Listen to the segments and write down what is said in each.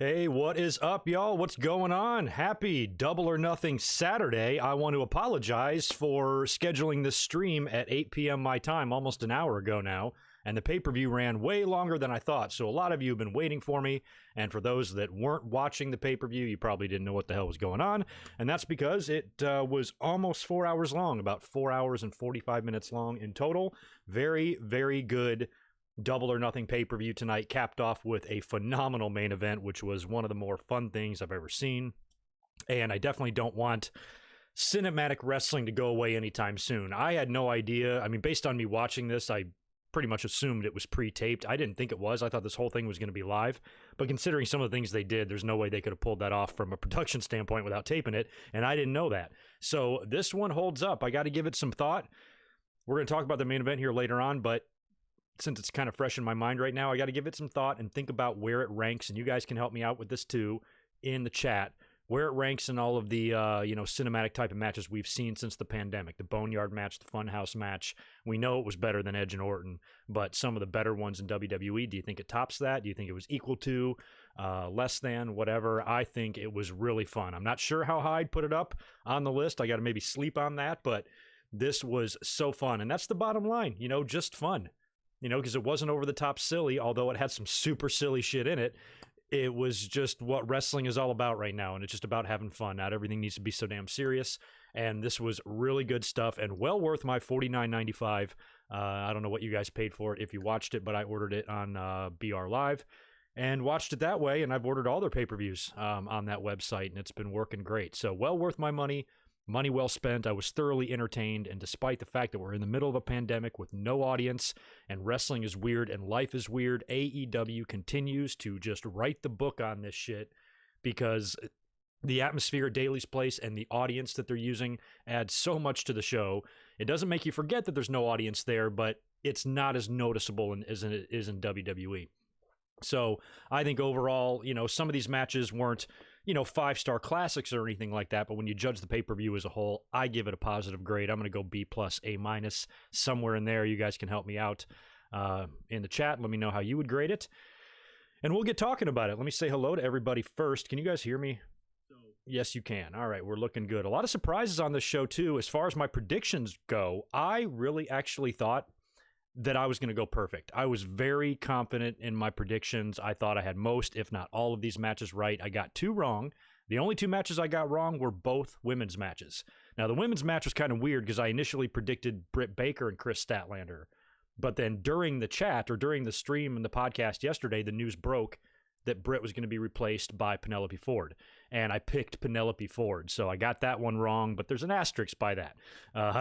Hey, what is up, y'all? What's going on? Happy Double or Nothing Saturday. I want to apologize for scheduling this stream at 8 p.m. my time, almost an hour ago now, and the pay-per-view ran way longer than I thought, so a lot of you have been waiting for me, and for those that weren't watching the pay-per-view, you probably didn't know what the hell was going on, and that's because it was almost 4 hours long, about 4 hours and 45 minutes long in total. Very, very good Double or Nothing pay-per-view tonight, capped off with a phenomenal main event, which was one of the more fun things I've ever seen. And I definitely don't want cinematic wrestling to go away anytime soon. I had no idea. I mean, based on me watching this, I pretty much assumed it was pre-taped. I didn't think it was. I thought this whole thing was going to be live. But considering some of the things they did, there's no way they could have pulled that off from a production standpoint without taping it. And I didn't know that. So this one holds up. I got to give it some thought. We're going to talk about the main event here later on, but since it's kind of fresh in my mind right now, I got to give it some thought and think about where it ranks. And you guys can help me out with this too in the chat, where it ranks in all of the, cinematic type of matches we've seen since the pandemic. The Boneyard match, the Funhouse match. We know it was better than Edge and Orton, but some of the better ones in WWE, do you think it tops that? Do you think it was equal to, less than, whatever? I think it was really fun. I'm not sure how high I'd put it up on the list. I got to maybe sleep on that, but this was so fun. And that's the bottom line, just fun. Because it wasn't over the top silly, although it had some super silly shit in it. It was just what wrestling is all about right now, and it's just about having fun. Not everything needs to be so damn serious, and this was really good stuff and well worth my $49.95. I don't know what you guys paid for it if you watched it, but I ordered it on BR Live and watched it that way, and I've ordered all their pay-per-views on that website, and it's been working great. So well worth my money. Money well spent. I was thoroughly entertained, and despite the fact that we're in the middle of a pandemic with no audience and wrestling is weird and life is weird, AEW continues to just write the book on this shit because the atmosphere at Daly's Place and the audience that they're using adds so much to the show. It doesn't make you forget that there's no audience there, but it's not as noticeable as it is in WWE. So I think overall, some of these matches weren't five-star classics or anything like that, but when you judge the pay-per-view as a whole, I give it a positive grade. I'm going to go B+, A-, somewhere in there. You guys can help me out in the chat. Let me know how you would grade it, and we'll get talking about it. Let me say hello to everybody first. Can you guys hear me? Yes, you can. All right, we're looking good. A lot of surprises on this show, too. As far as my predictions go, I really actually thought that I was going to go perfect. I was very confident in my predictions. I thought I had most, if not all of these matches right. I got two wrong. The only two matches I got wrong were both women's matches. Now, the women's match was kind of weird because I initially predicted Britt Baker and Chris Statlander. But then during the chat or during the stream and the podcast yesterday, the news broke that Britt was going to be replaced by Penelope Ford. And I picked Penelope Ford. So I got that one wrong, but there's an asterisk by that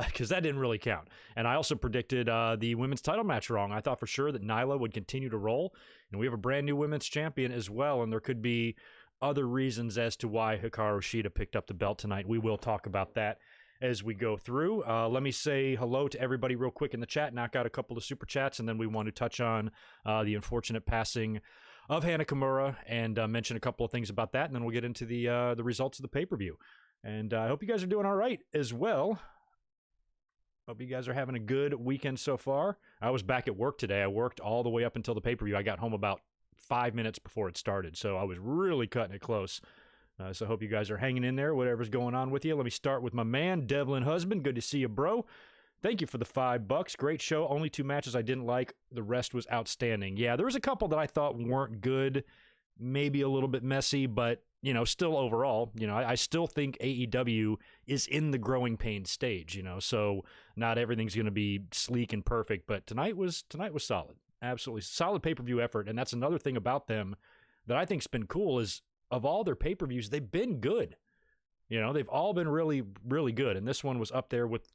because that didn't really count. And I also predicted the women's title match wrong. I thought for sure that Nyla would continue to roll. And we have a brand new women's champion as well. And there could be other reasons as to why Hikaru Shida picked up the belt tonight. We will talk about that as we go through. Let me say hello to everybody real quick in the chat, knock out a couple of super chats, and then we want to touch on the unfortunate passing of Hana Kimura and mention a couple of things about that, and then we'll get into the results of the pay-per-view. And I hope you guys are doing all right as well. Hope you guys are having a good weekend so far. I was back at work today. I worked all the way up until the pay-per-view. I got home about 5 minutes before it started, so I was really cutting it close. So I hope you guys are hanging in there, whatever's going on with you. Let me start with my man, Devlin Husband. Good to see you, bro. Thank you for the $5. Great show. Only two matches I didn't like. The rest was outstanding. Yeah, there was a couple that I thought weren't good. Maybe a little bit messy, but, still overall, I still think AEW is in the growing pain stage, so not everything's going to be sleek and perfect, but tonight was solid. Absolutely solid pay-per-view effort, and that's another thing about them that I think's been cool is of all their pay-per-views, they've been good. They've all been really, really good, and this one was up there with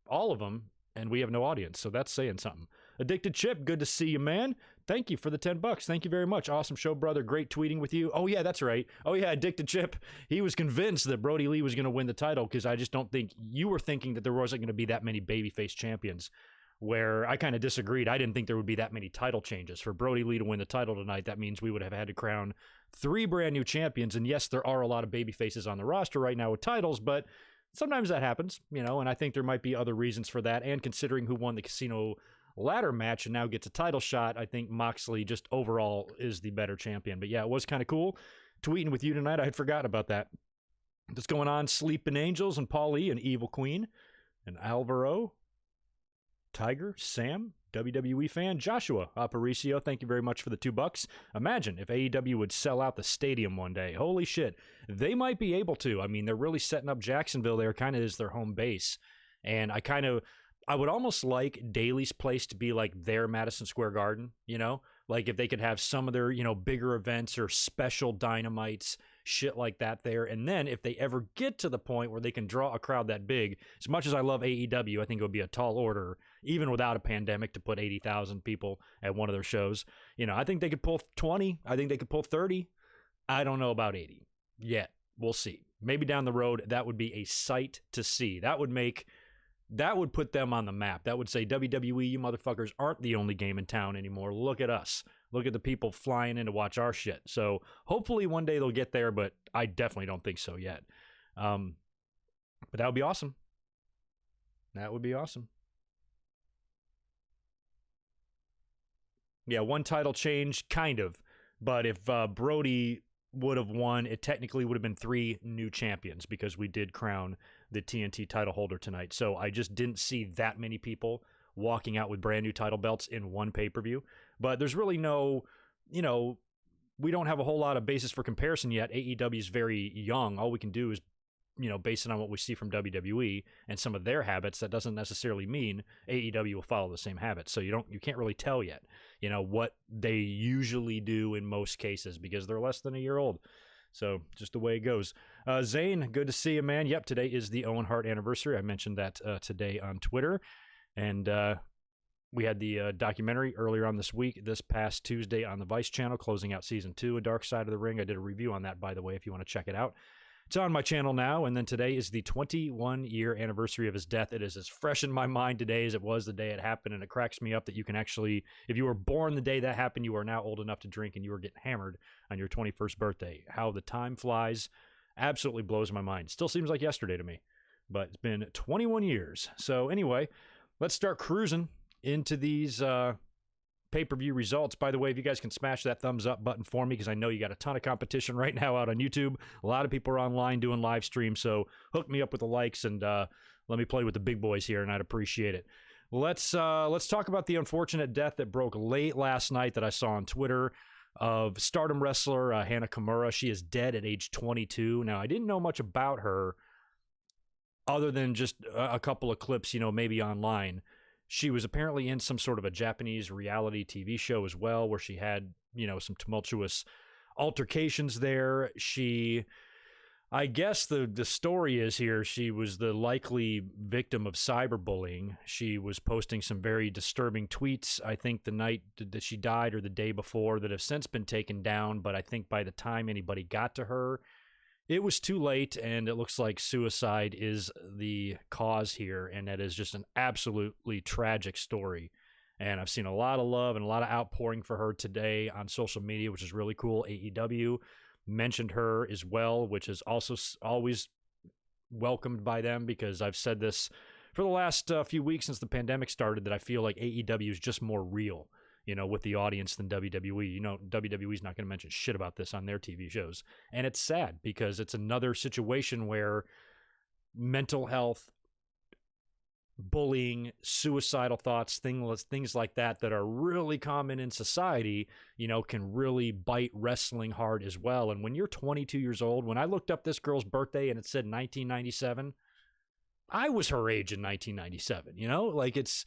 all of them, and we have no audience, so that's saying something. Addicted Chip, good to see you, man. Thank you for the $10. Thank you very much. Awesome show, brother. Great tweeting with you. Oh, yeah, that's right. Oh, yeah, Addicted Chip. He was convinced that Brody Lee was going to win the title because I just don't think you were thinking that there wasn't going to be that many babyface champions, where I kind of disagreed. I didn't think there would be that many title changes. For Brody Lee to win the title tonight, that means we would have had to crown 3 brand new champions. And yes, there are a lot of babyfaces on the roster right now with titles, but sometimes that happens, and I think there might be other reasons for that. And considering who won the Casino ladder match and now gets a title shot, I think Moxley just overall is the better champion. But yeah, it was kind of cool. tweeting with you tonight. I had forgotten about that. What's going on? Sleeping Angels and Paulie and Evil Queen and Alvaro, Tiger, Sam, WWE fan, Joshua Aparicio, thank you very much for the $2. Imagine if AEW would sell out the stadium one day. Holy shit. They might be able to. I mean, they're really setting up Jacksonville there kind of as their home base. And I would almost like Daly's place to be like their Madison Square Garden, you know? Like if they could have some of their, you know, bigger events or special dynamites, shit like that there. And then if they ever get to the point where they can draw a crowd that big, as much as I love AEW, I think it would be a tall order, even without a pandemic, to put 80,000 people at one of their shows. You know, I think they could pull 20. I think they could pull 30. I don't know about 80 yet. We'll see. Maybe down the road, that would be a sight to see. That would put them on the map. That would say, WWE, you motherfuckers aren't the only game in town anymore. Look at us. Look at the people flying in to watch our shit. So hopefully one day they'll get there, but I definitely don't think so yet. But that would be awesome. That would be awesome. Yeah, one title change, kind of. But if Brody would have won, it technically would have been 3 new champions because we did crown the TNT title holder tonight. So I just didn't see that many people walking out with brand new title belts in one pay-per-view. But there's really no, you know, we don't have a whole lot of basis for comparison yet. AEW is very young. All we can do is, you know, base it on what we see from WWE and some of their habits. That doesn't necessarily mean AEW will follow the same habits. So you can't really tell yet, you know, what they usually do in most cases because they're less than a year old. So just the way it goes. Zane, good to see you, man. Yep, today is the Owen Hart anniversary. I mentioned that today on Twitter. And we had the documentary earlier on this past Tuesday on the Vice channel, closing out Season 2 of Dark Side of the Ring. I did a review on that, by the way, if you want to check it out. It's on my channel now, and then today is the 21-year anniversary of his death. It is as fresh in my mind today as it was the day it happened, and it cracks me up that you can actually, if you were born the day that happened, you are now old enough to drink, and you were getting hammered on your 21st birthday. How the time flies absolutely blows my mind. Still seems like yesterday to me, but it's been 21 years. So anyway, let's start cruising into these pay-per-view results. By the way, if you guys can smash that thumbs up button for me, because I know you got a ton of competition right now out on YouTube. A lot of people are online doing live streams, so hook me up with the likes and let me play with the big boys here, and I'd appreciate it. Let's talk about the unfortunate death that broke late last night that I saw on Twitter of Stardom wrestler Hana Kimura. She is dead at age 22. Now, I didn't know much about her other than just a couple of clips, you know, maybe online. She was apparently in some sort of a Japanese reality TV show as well, where she had, you know, some tumultuous altercations there. I guess the story is here, she was the likely victim of cyberbullying. She was posting some very disturbing tweets, I think the night that she died or the day before, that have since been taken down. But I think by the time anybody got to her, it was too late, and it looks like suicide is the cause here, and that is just an absolutely tragic story. And I've seen a lot of love and a lot of outpouring for her today on social media, which is really cool. AEW mentioned her as well, which is also always welcomed by them, because I've said this for the last few weeks since the pandemic started, that I feel like AEW is just more real, you know, with the audience than WWE. You know, WWE's not going to mention shit about this on their TV shows. And it's sad because it's another situation where mental health, bullying, suicidal thoughts, things like that are really common in society, you know, can really bite wrestling hard as well. And when you're 22 years old, when I looked up this girl's birthday and it said 1997, I was her age in 1997, you know? Like, it's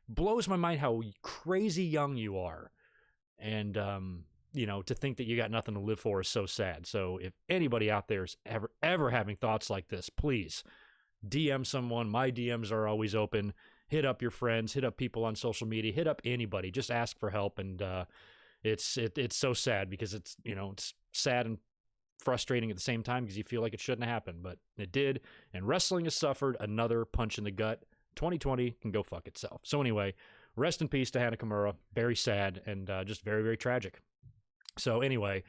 blows my mind how crazy young you are. And, you know, to think that you got nothing to live for is so sad. So if anybody out there is ever having thoughts like this, please DM someone. My DMs are always open. Hit up your friends, hit up people on social media, hit up anybody, just ask for help. And it's so sad because it's, you know, it's sad and frustrating at the same time because you feel like it shouldn't have happened, but it did. And wrestling has suffered another punch in the gut. 2020 can go fuck itself. So anyway, rest in peace to Hana Kimura. Very sad and just very, very tragic. So anyway,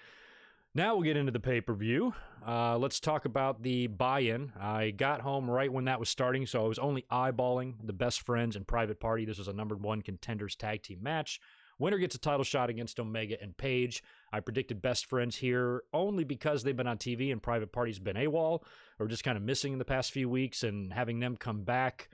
now we'll get into the pay-per-view. Let's talk about the buy-in. I got home right when that was starting, so I was only eyeballing the Best Friends and Private Party. This was a number 1 contenders tag team match Winner gets a title shot against Omega and Page. I predicted best friends here only because they've been on TV and Private Party's been AWOL or just kind of missing in the past few weeks, and having them come back,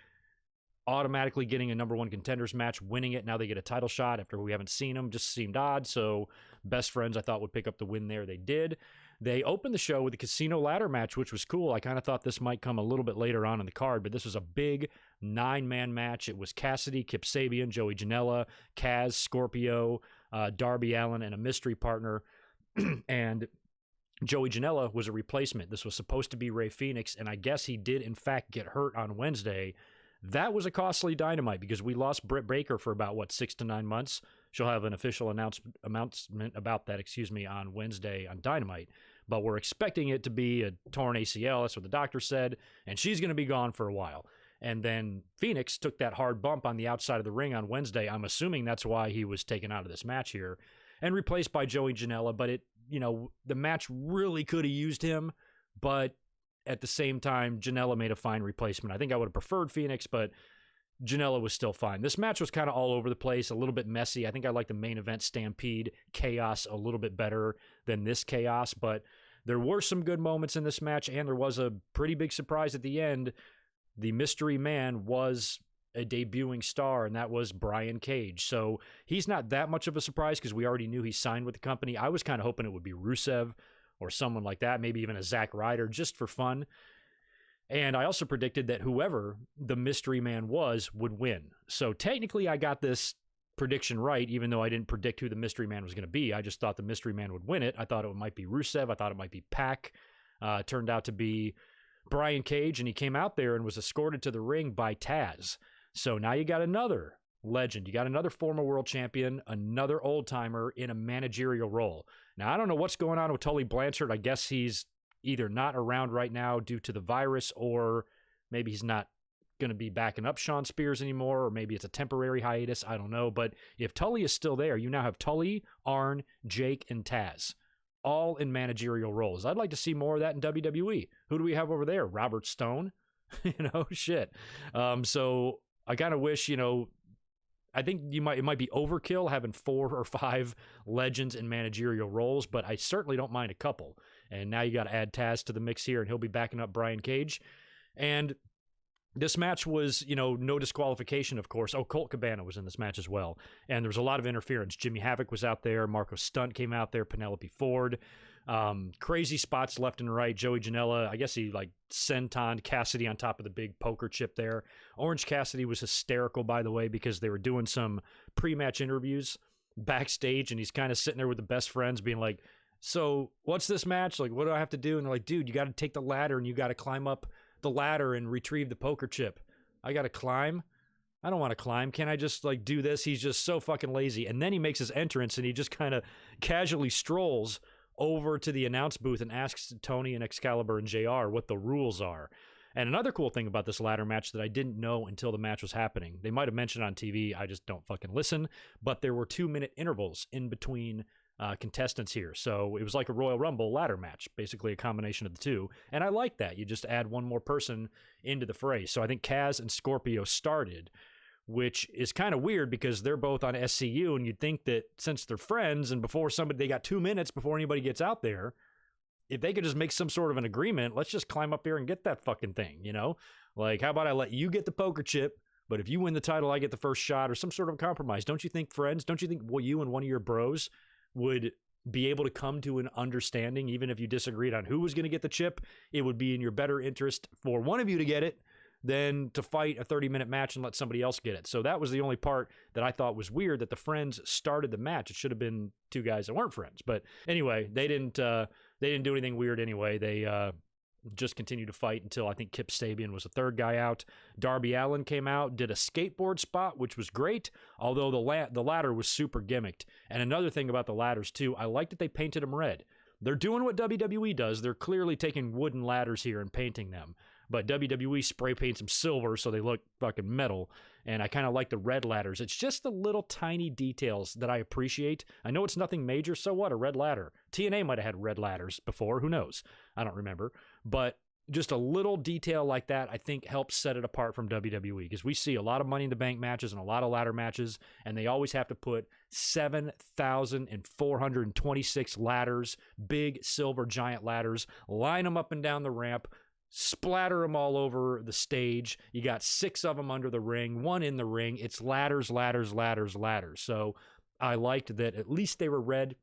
automatically getting a number one contenders match, winning it. Now they get a title shot after we haven't seen them. Just seemed odd. So best friends I thought would pick up the win there. They did. They opened the show with a casino ladder match, which was cool. I kind of thought this might come a little bit later on in the card, but this was a big 9-man match. It was Cassidy, Kip Sabian, Joey Janela, Kaz, Scorpio, Darby Allin, and a mystery partner. And Joey Janela was a replacement. This was supposed to be Rey Fenix, and I guess he did, in fact, get hurt on Wednesday. That was a costly Dynamite because we lost Britt Baker for about, 6 to 9 months. She'll have an official announcement about that, on Wednesday on Dynamite. But we're expecting it to be a torn ACL. That's what the doctor said. And she's going to be gone for a while. And then Phoenix took that hard bump on the outside of the ring on Wednesday. I'm assuming that's why he was taken out of this match here and replaced by Joey Janela. But the match really could have used him. But at the same time, Janela made a fine replacement. I think I would have preferred Phoenix, but Janela was still fine. This match was kind of all over the place, a little bit messy. I think I like the main event Stampede Chaos a little bit better than this Chaos, but there were some good moments in this match, and there was a pretty big surprise at the end. The mystery man was a debuting star, and that was Brian Cage. So he's not that much of a surprise because we already knew he signed with the company. I was kind of hoping it would be Rusev or someone like that, maybe even a Zack Ryder, just for fun. And I also predicted that whoever the mystery man was would win. So technically I got this prediction right, even though I didn't predict who the mystery man was going to be. I just thought the mystery man would win it. I thought it might be Rusev. I thought it might be Pac. It turned out to be Brian Cage, and he came out there and was escorted to the ring by Taz. So now you got another legend. You got another former world champion, another old-timer in a managerial role. Now, I don't know what's going on with Tully Blanchard. I guess he's either not around right now due to the virus, or maybe he's not going to be backing up Sean Spears anymore, or maybe it's a temporary hiatus. I don't know. But if Tully is still there, you now have Tully, Arn, Jake, and Taz, all in managerial roles. I'd like to see more of that in WWE. Who do we have over there? Robert Stone? Shit. So I kind of wish, I think it might be overkill having 4 or 5 legends in managerial roles, but I certainly don't mind a couple. And now you got to add Taz to the mix here, and he'll be backing up Brian Cage. And this match was, no disqualification, of course. Oh, Colt Cabana was in this match as well. And there was a lot of interference. Jimmy Havoc was out there. Marco Stunt came out there. Penelope Ford. Crazy spots left and right. Joey Janela, I guess he sentoned Cassidy on top of the big poker chip there. Orange Cassidy was hysterical, by the way, because they were doing some pre-match interviews backstage, and he's kind of sitting there with the best friends being like, so what's this match? What do I have to do? And they're like, dude, you got to take the ladder and you got to climb up the ladder and retrieve the poker chip. I got to climb? I don't want to climb. Can't I just do this? He's just so fucking lazy. And then he makes his entrance and he just kind of casually strolls over to the announce booth and asks Tony and Excalibur and JR what the rules are. And another cool thing about this ladder match that I didn't know until the match was happening, they might have mentioned on TV, I just don't fucking listen, but there were 2-minute intervals in between contestants here. So it was like a Royal Rumble ladder match, basically a combination of the two. And I like that. You just add one more person into the fray. So I think Kaz and Scorpio started, which is kind of weird because they're both on SCU, and you'd think that since they're friends and they got 2 minutes before anybody gets out there, if they could just make some sort of an agreement, let's just climb up here and get that fucking thing, how about I let you get the poker chip, but if you win the title, I get the first shot, or some sort of compromise. Don't you think, friends? Don't you think you and one of your bros would be able to come to an understanding, even if you disagreed on who was going to get the chip? It would be in your better interest for one of you to get it than to fight a 30-minute match and let somebody else get it. So that was the only part that I thought was weird, that the friends started the match. It should have been 2 guys that weren't friends. But anyway, they didn't do anything weird anyway. They just continued to fight until I think Kip Sabian was the 3rd guy out. Darby Allin came out, did a skateboard spot, which was great, although the ladder was super gimmicked. And another thing about the ladders, too, I like that they painted them red. They're doing what WWE does. They're clearly taking wooden ladders here and painting them. But WWE spray paints them silver so they look fucking metal. And I kind of like the red ladders. It's just the little tiny details that I appreciate. I know it's nothing major, so what? A red ladder. TNA might have had red ladders before. Who knows? I don't remember. But just a little detail like that, I think, helps set it apart from WWE, because we see a lot of Money in the Bank matches and a lot of ladder matches, and they always have to put 7,426 ladders, big silver giant ladders, line them up and down the ramp, splatter them all over the stage. You got 6 of them under the ring, 1 in the ring. It's ladders, ladders, ladders, ladders. So I liked that at least they were red.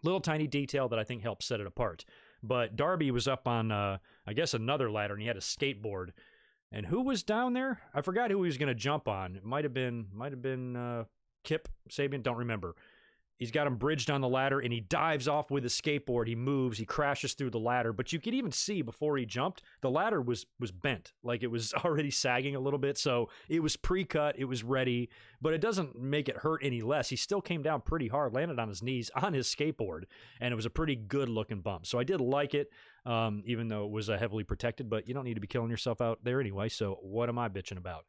Little tiny detail that I think helped set it apart. But Darby was up on, I guess, another ladder, and he had a skateboard. And who was down there? I forgot who he was going to jump on. It might have been Kip Sabian. Don't remember. He's got him bridged on the ladder, and he dives off with a skateboard. He moves. He crashes through the ladder. But you could even see before he jumped, the ladder was bent. Like, it was already sagging a little bit. So it was pre-cut. It was ready. But it doesn't make it hurt any less. He still came down pretty hard, landed on his knees on his skateboard. And it was a pretty good-looking bump. So I did like it, even though it was heavily protected. But you don't need to be killing yourself out there anyway. So what am I bitching about?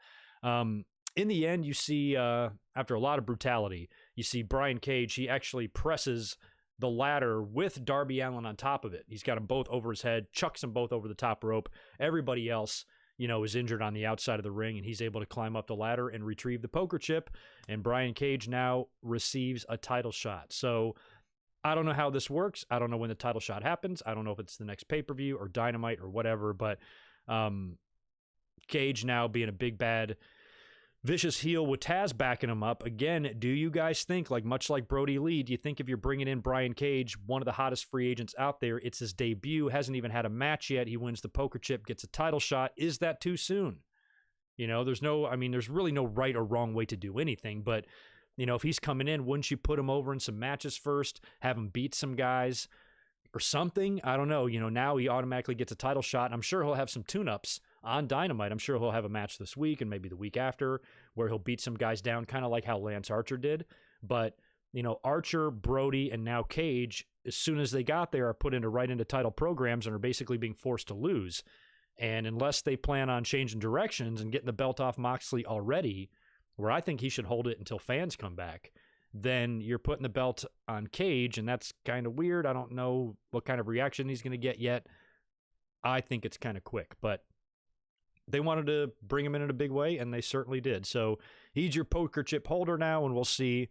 In the end, you see, after a lot of brutality, you see Brian Cage, he actually presses the ladder with Darby Allin on top of it. He's got them both over his head, chucks them both over the top rope. Everybody else, is injured on the outside of the ring, and he's able to climb up the ladder and retrieve the poker chip. And Brian Cage now receives a title shot. So I don't know how this works. I don't know when the title shot happens. I don't know if it's the next pay-per-view or Dynamite or whatever, but Cage now being a big bad vicious heel with Taz backing him up. Again, do you guys think, much like Brody Lee, do you think if you're bringing in Brian Cage, one of the hottest free agents out there, it's his debut, hasn't even had a match yet, he wins the poker chip, gets a title shot, is that too soon? There's really no right or wrong way to do anything, but, if he's coming in, wouldn't you put him over in some matches first, have him beat some guys or something? I don't know. Now he automatically gets a title shot. I'm sure he'll have some tune-ups on Dynamite. I'm sure he'll have a match this week and maybe the week after where he'll beat some guys down, kind of like how Lance Archer did. But, Archer, Brody, and now Cage, as soon as they got there, are put right into title programs and are basically being forced to lose. And unless they plan on changing directions and getting the belt off Moxley already, where I think he should hold it until fans come back, then you're putting the belt on Cage, and that's kind of weird. I don't know what kind of reaction he's going to get yet. I think it's kind of quick, but they wanted to bring him in a big way, and they certainly did. So he's your poker chip holder now, and we'll see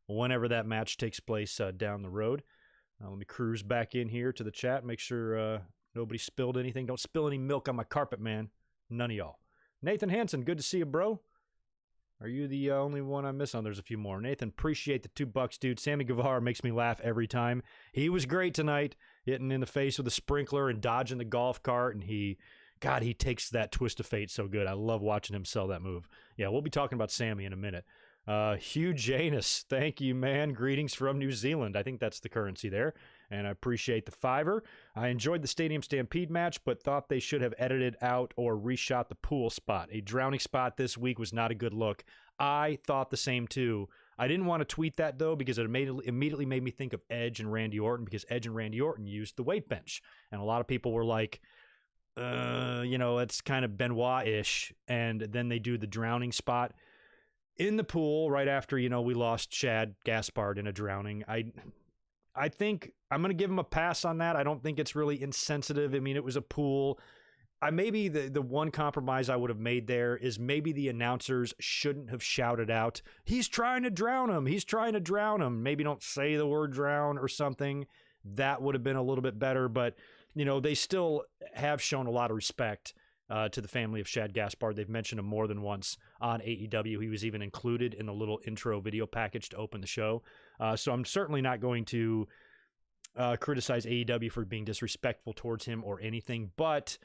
whenever that match takes place down the road. Let me cruise back in here to the chat, make sure nobody spilled anything. Don't spill any milk on my carpet, man. None of y'all. Nathan Hansen, good to see you, bro. Are you the only one I miss? Oh, there's a few more. Nathan, appreciate the $2, dude. Sammy Guevara makes me laugh every time. He was great tonight, hitting in the face with a sprinkler and dodging the golf cart, and he takes that twist of fate so good. I love watching him sell that move. Yeah, we'll be talking about Sammy in a minute. Hugh Janus, thank you, man. Greetings from New Zealand. I think that's the currency there, and I appreciate the $5. I enjoyed the Stadium Stampede match, but thought they should have edited out or reshot the pool spot. A drowning spot this week was not a good look. I thought the same, too. I didn't want to tweet that, though, because it immediately made me think of Edge and Randy Orton, because Edge and Randy Orton used the weight bench, and a lot of people were like, it's kind of Benoit-ish, and then they do the drowning spot in the pool right after, we lost Chad Gaspard in a drowning. I think I'm going to give him a pass on that. I don't think it's really insensitive. I mean, it was a pool. Maybe the one compromise I would have made there is maybe the announcers shouldn't have shouted out, he's trying to drown him. He's trying to drown him. Maybe don't say the word drown or something. That would have been a little bit better, but they still have shown a lot of respect to the family of Shad Gaspard. They've mentioned him more than once on AEW. He was even included in the little intro video package to open the show. So I'm certainly not going to criticize AEW for being disrespectful towards him or anything. But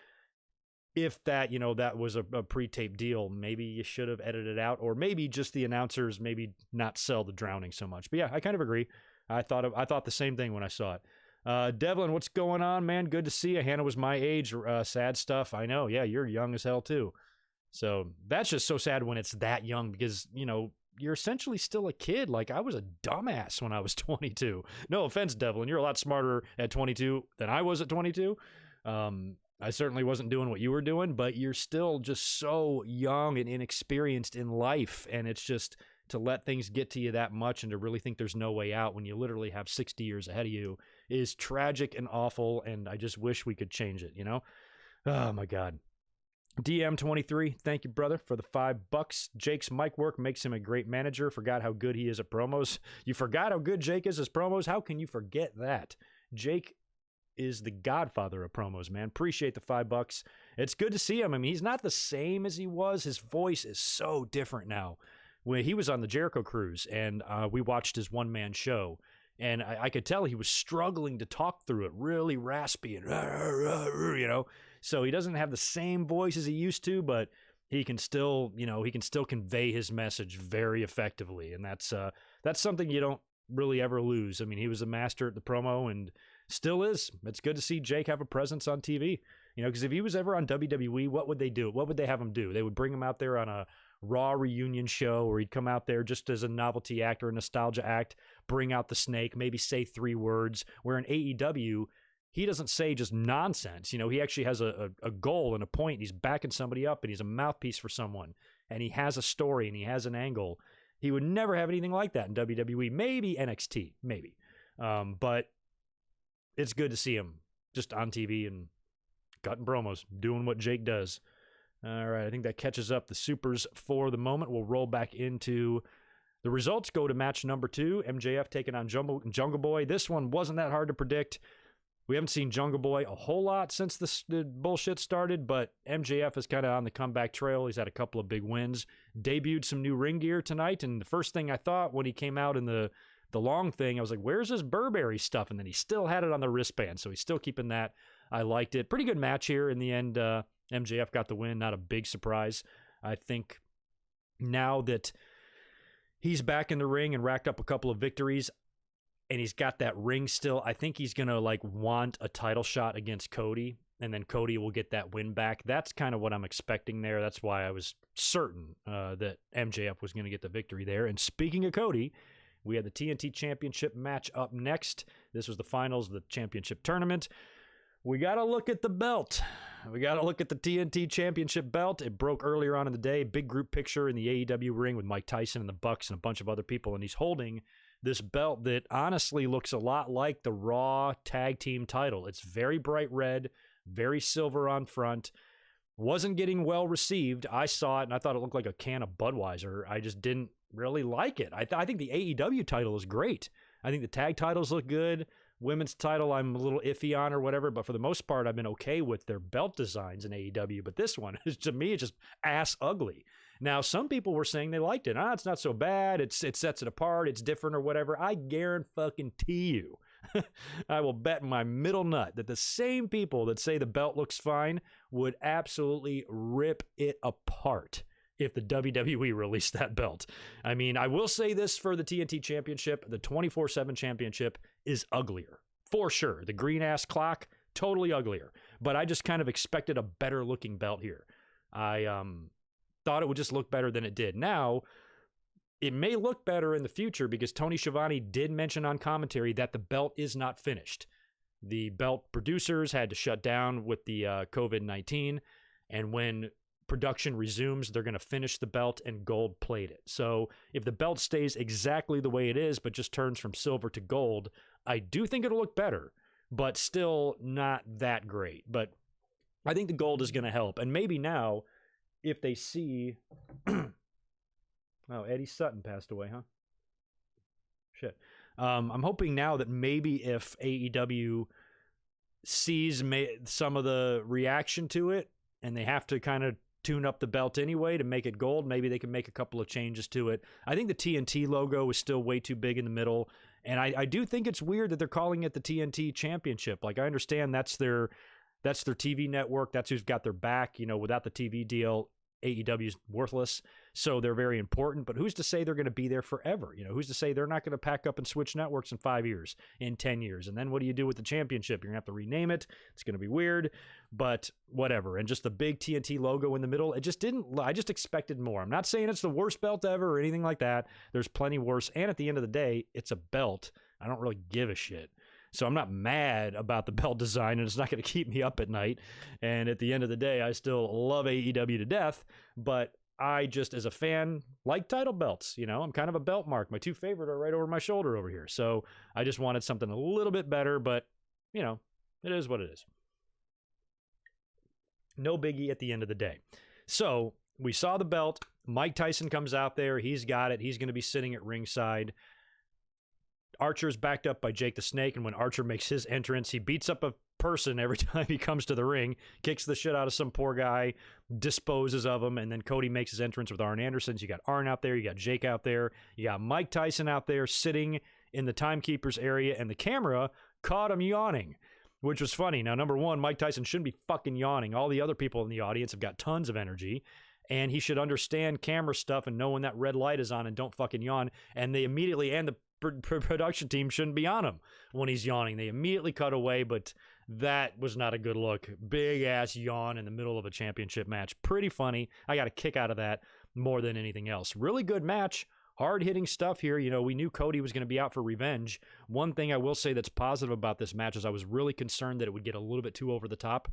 if that, that was a pre-taped deal, maybe you should have edited it out, or maybe just the announcers maybe not sell the drowning so much. But yeah, I kind of agree. I thought the same thing when I saw it. Devlin, what's going on, man? Good to see you. Hannah was my age. Sad stuff. I know. Yeah, you're young as hell, too. So that's just so sad when it's that young because, you're essentially still a kid. Like, I was a dumbass when I was 22. No offense, Devlin. You're a lot smarter at 22 than I was at 22. I certainly wasn't doing what you were doing, but you're still just so young and inexperienced in life. And it's just to let things get to you that much and to really think there's no way out when you literally have 60 years ahead of you is tragic and awful. And I just wish we could change it, Oh my God. DM23, thank you, brother, for the $5. Jake's mic work makes him a great manager. Forgot how good he is at promos. You forgot how good Jake is as promos? How can you forget that? Jake is the godfather of promos, man. Appreciate the $5. It's good to see him. I mean, he's not the same as he was. His voice is so different now. When he was on the Jericho Cruise and we watched his one-man show, and I could tell he was struggling to talk through it, really raspy and, you know. So he doesn't have the same voice as he used to, but he can still, he can still convey his message very effectively. And that's something you don't really ever lose. I mean, he was a master at the promo and still is. It's good to see Jake have a presence on TV, because if he was ever on WWE, what would they do? What would they have him do? They would bring him out there on a Raw reunion show, or he'd come out there just as a novelty act or a nostalgia act, bring out the snake, maybe say 3 words, where in AEW, he doesn't say just nonsense. He actually has a goal and a point. He's backing somebody up, and he's a mouthpiece for someone, and he has a story, and he has an angle. He would never have anything like that in WWE. Maybe NXT, maybe. But it's good to see him just on TV and cutting promos, doing what Jake does. All right, I think that catches up the supers for the moment. We'll roll back into the results. Go to match number 2, MJF taking on Jungle Boy. This one wasn't that hard to predict. We haven't seen Jungle Boy a whole lot since the bullshit started, but MJF is kind of on the comeback trail. He's had a couple of big wins, debuted some new ring gear tonight, and the first thing I thought when he came out in the long thing, I was like, where's his Burberry stuff? And then he still had it on the wristband, so he's still keeping that. I liked it. Pretty good match here. In the end, MJF got the win. Not a big surprise. I think now that he's back in the ring and racked up a couple of victories, and he's got that ring still, I think he's going to want a title shot against Cody, and then Cody will get that win back. That's kind of what I'm expecting there. That's why I was certain that MJF was going to get the victory there. And speaking of Cody, we had the TNT Championship match up next. This was the finals of the championship tournament. We got to look at the belt. We got to look at the TNT Championship belt. It broke earlier on in the day. Big group picture in the AEW ring with Mike Tyson and the Bucks and a bunch of other people. And he's holding this belt that honestly looks a lot like the Raw Tag Team title. It's very bright red, very silver on front. Wasn't getting well received. I saw it and I thought it looked like a can of Budweiser. I just didn't really like it. I think the AEW title is great. I think the tag titles look good. Women's title I'm a little iffy on or whatever, but for the most part, I've been okay with their belt designs in AEW. But this one, to me, it's just ass ugly. Now, some people were saying they liked it. It's not so bad. It sets it apart. It's different or whatever. I guarantee you, I will bet my middle nut that the same people that say the belt looks fine would absolutely rip it apart if the WWE released that belt. I mean, I will say this for the TNT Championship, the 24/7 Championship is uglier, for sure. The green-ass clock, totally uglier. But I just kind of expected a better-looking belt here. I thought it would just look better than it did. Now, it may look better in the future because Tony Schiavone did mention on commentary that the belt is not finished. The belt producers had to shut down with the COVID-19, and when production resumes, they're going to finish the belt and gold plate it. So if the belt stays exactly the way it is, but just turns from silver to gold, I do think it'll look better, but still not that great. But I think the gold is going to help. And maybe now, if they see... Oh, Eddie Sutton passed away, huh? Shit. I'm hoping now that maybe if AEW sees some of the reaction to it, and they have to kind of tune up the belt anyway to make it gold, maybe they can make a couple of changes to it. I think the TNT logo is still way too big in the middle, and I do think it's weird that they're calling it the TNT Championship. Like, I understand that's their TV network, that's who's got their back. Without the TV deal, AEW's worthless, so they're very important, but who's to say they're going to be there forever? Who's to say they're not going to pack up and switch networks in 5 years, in 10 years? And then what do you do with the championship? You're going to have to rename it. It's going to be weird, but whatever. And just the big TNT logo in the middle, I just expected more. I'm not saying it's the worst belt ever or anything like that. There's plenty worse, and at the end of the day, it's a belt. I don't really give a shit. So I'm not mad about the belt design, and it's not going to keep me up at night. And at the end of the day, I still love AEW to death, but I just, as a fan, like title belts. I'm kind of a belt mark. My 2 favorite are right over my shoulder over here. So I just wanted something a little bit better, but, it is what it is. No biggie at the end of the day. So we saw the belt. Mike Tyson comes out there. He's got it. He's going to be sitting at ringside. Archer's backed up by Jake the Snake, and when Archer makes his entrance, he beats up a person every time he comes to the ring, kicks the shit out of some poor guy, disposes of him, and then Cody makes his entrance with Arn Anderson. So you got Arn out there, you got Jake out there, you got Mike Tyson out there sitting in the timekeeper's area, and the camera caught him yawning, which was funny. Now, number one, Mike Tyson shouldn't be fucking yawning. All the other people in the audience have got tons of energy, and he should understand camera stuff and know when that red light is on and don't fucking yawn. And they immediately, and the production team shouldn't be on him when he's yawning. They immediately cut away, but that was not a good look. Big ass yawn in the middle of a championship match. Pretty funny. I got a kick out of that more than anything else. Really good match. Hard-hitting stuff here. You know, we knew Cody was going to be out for revenge. One thing I will say that's positive about this match is I was really concerned that it would get a little bit too over the top.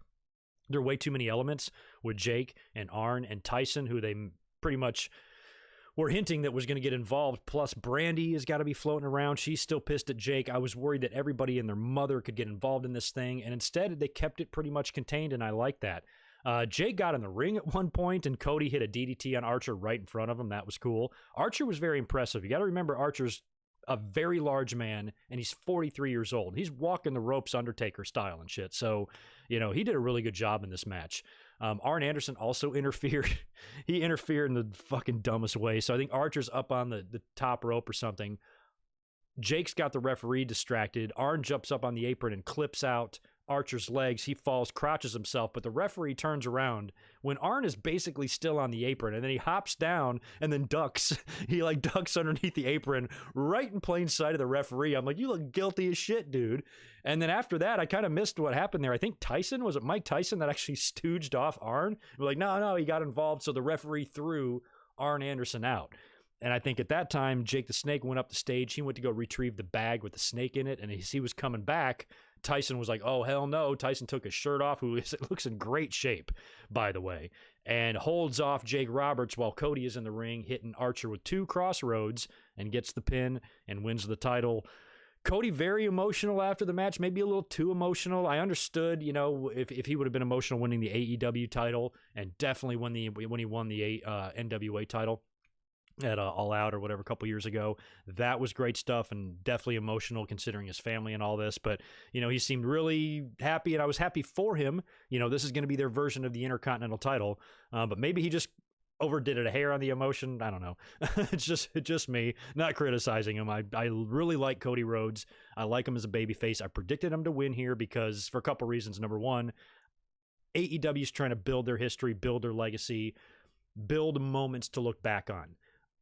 There are way too many elements with Jake and Arn and Tyson, who they pretty much were hinting that was going to get involved. Plus, Brandy has got to be floating around. She's still pissed at Jake. I was worried that everybody and their mother could get involved in this thing, and instead they kept it pretty much contained, and I like that. Jake got in the ring at one point, and Cody hit a DDT on Archer right in front of him. That was cool. Archer was very impressive. You got to remember, Archer's a very large man, and he's 43 years old. He's walking the ropes Undertaker style and shit. So, you know, he did a really good job in this match. Arn Anderson also interfered. He interfered in the fucking dumbest way. So I think Archer's up on the top rope or something. Jake's got the referee distracted. Arn jumps up on the apron and clips out Archer's legs. He falls, crouches himself, but the referee turns around when Arn is basically still on the apron, and then he hops down and then ducks. He like ducks underneath the apron right in plain sight of the referee. I'm like, you look guilty as shit, dude. And then after that, I kind of missed what happened there. I think was it Mike Tyson that actually stooged off Arn? We're like, no, he got involved, so the referee threw Arn Anderson out. And I think at that time, Jake the Snake went up the stage. He went to go retrieve the bag with the snake in it, and as he was coming back, Tyson was like, oh, hell no. Tyson took his shirt off, looks in great shape, by the way, and holds off Jake Roberts while Cody is in the ring, hitting Archer with 2 crossroads and gets the pin and wins the title. Cody very emotional after the match, maybe a little too emotional. I understood, you know, if he would have been emotional winning the AEW title, and definitely when he won the NWA title at All Out or whatever a couple years ago. That was great stuff and definitely emotional considering his family and all this. But, you know, he seemed really happy, and I was happy for him. You know, this is going to be their version of the Intercontinental title. But maybe he just overdid it a hair on the emotion. I don't know. It's just me, not criticizing him. I really like Cody Rhodes. I like him as a babyface. I predicted him to win here because for a couple reasons. Number one, AEW is trying to build their history, build their legacy, build moments to look back on.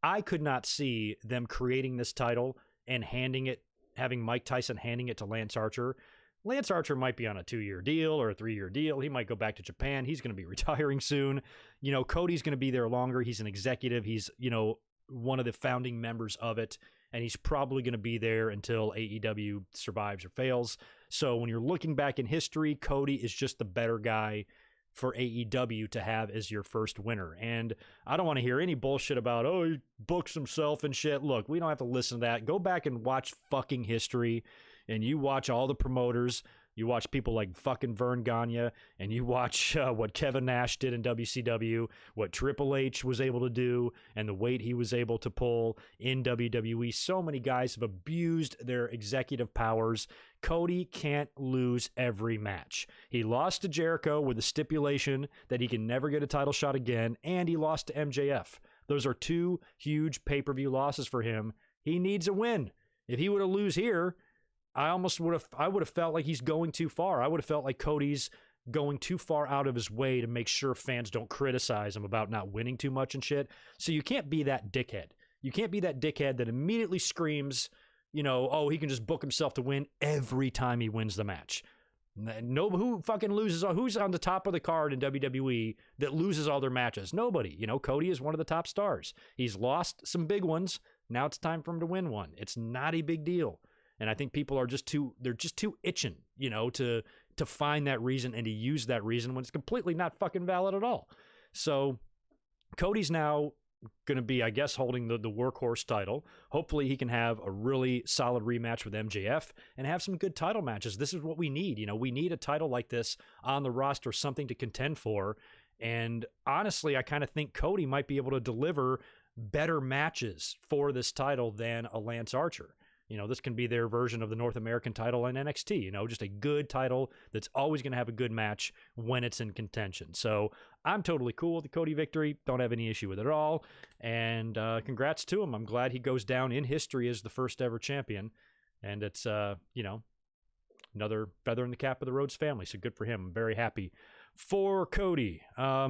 I could not see them creating this title and having Mike Tyson handing it to Lance Archer. Lance Archer might be on a 2-year deal or a 3-year deal. He might go back to Japan. He's going to be retiring soon. You know, Cody's going to be there longer. He's an executive. He's, you know, one of the founding members of it, and he's probably going to be there until AEW survives or fails. So when you're looking back in history, Cody is just the better guy for AEW to have as your first winner. And I don't want to hear any bullshit about, oh, he books himself and shit. Look, we don't have to listen to that. Go back and watch fucking history, and you watch all the promoters. You watch people like fucking Vern Gagne, and you watch what Kevin Nash did in WCW, what Triple H was able to do, and the weight he was able to pull in WWE. So many guys have abused their executive powers. Cody can't lose every match. He lost to Jericho with the stipulation that he can never get a title shot again, and he lost to MJF. Those are 2 huge pay-per-view losses for him. He needs a win. If he were to lose here, I would have felt like he's going too far. I would have felt like Cody's going too far out of his way to make sure fans don't criticize him about not winning too much and shit. So you can't be that dickhead. You can't be that dickhead that immediately screams, you know, oh, he can just book himself to win every time he wins the match. No, who fucking loses? Who's on the top of the card in WWE that loses all their matches? Nobody. You know, Cody is one of the top stars. He's lost some big ones. Now it's time for him to win one. It's not a big deal. And I think people are just too itching, you know, to find that reason and to use that reason when it's completely not fucking valid at all. So Cody's now going to be, I guess, holding the workhorse title. Hopefully he can have a really solid rematch with MJF and have some good title matches. This is what we need. You know, we need a title like this on the roster, something to contend for. And honestly, I kind of think Cody might be able to deliver better matches for this title than a Lance Archer. You know, this can be their version of the North American title in NXT, you know, just a good title that's always going to have a good match when it's in contention. So I'm totally cool with the Cody victory. Don't have any issue with it at all. And congrats to him. I'm glad he goes down in history as the first ever champion. And it's, you know, another feather in the cap of the Rhodes family. So good for him. I'm very happy for Cody. I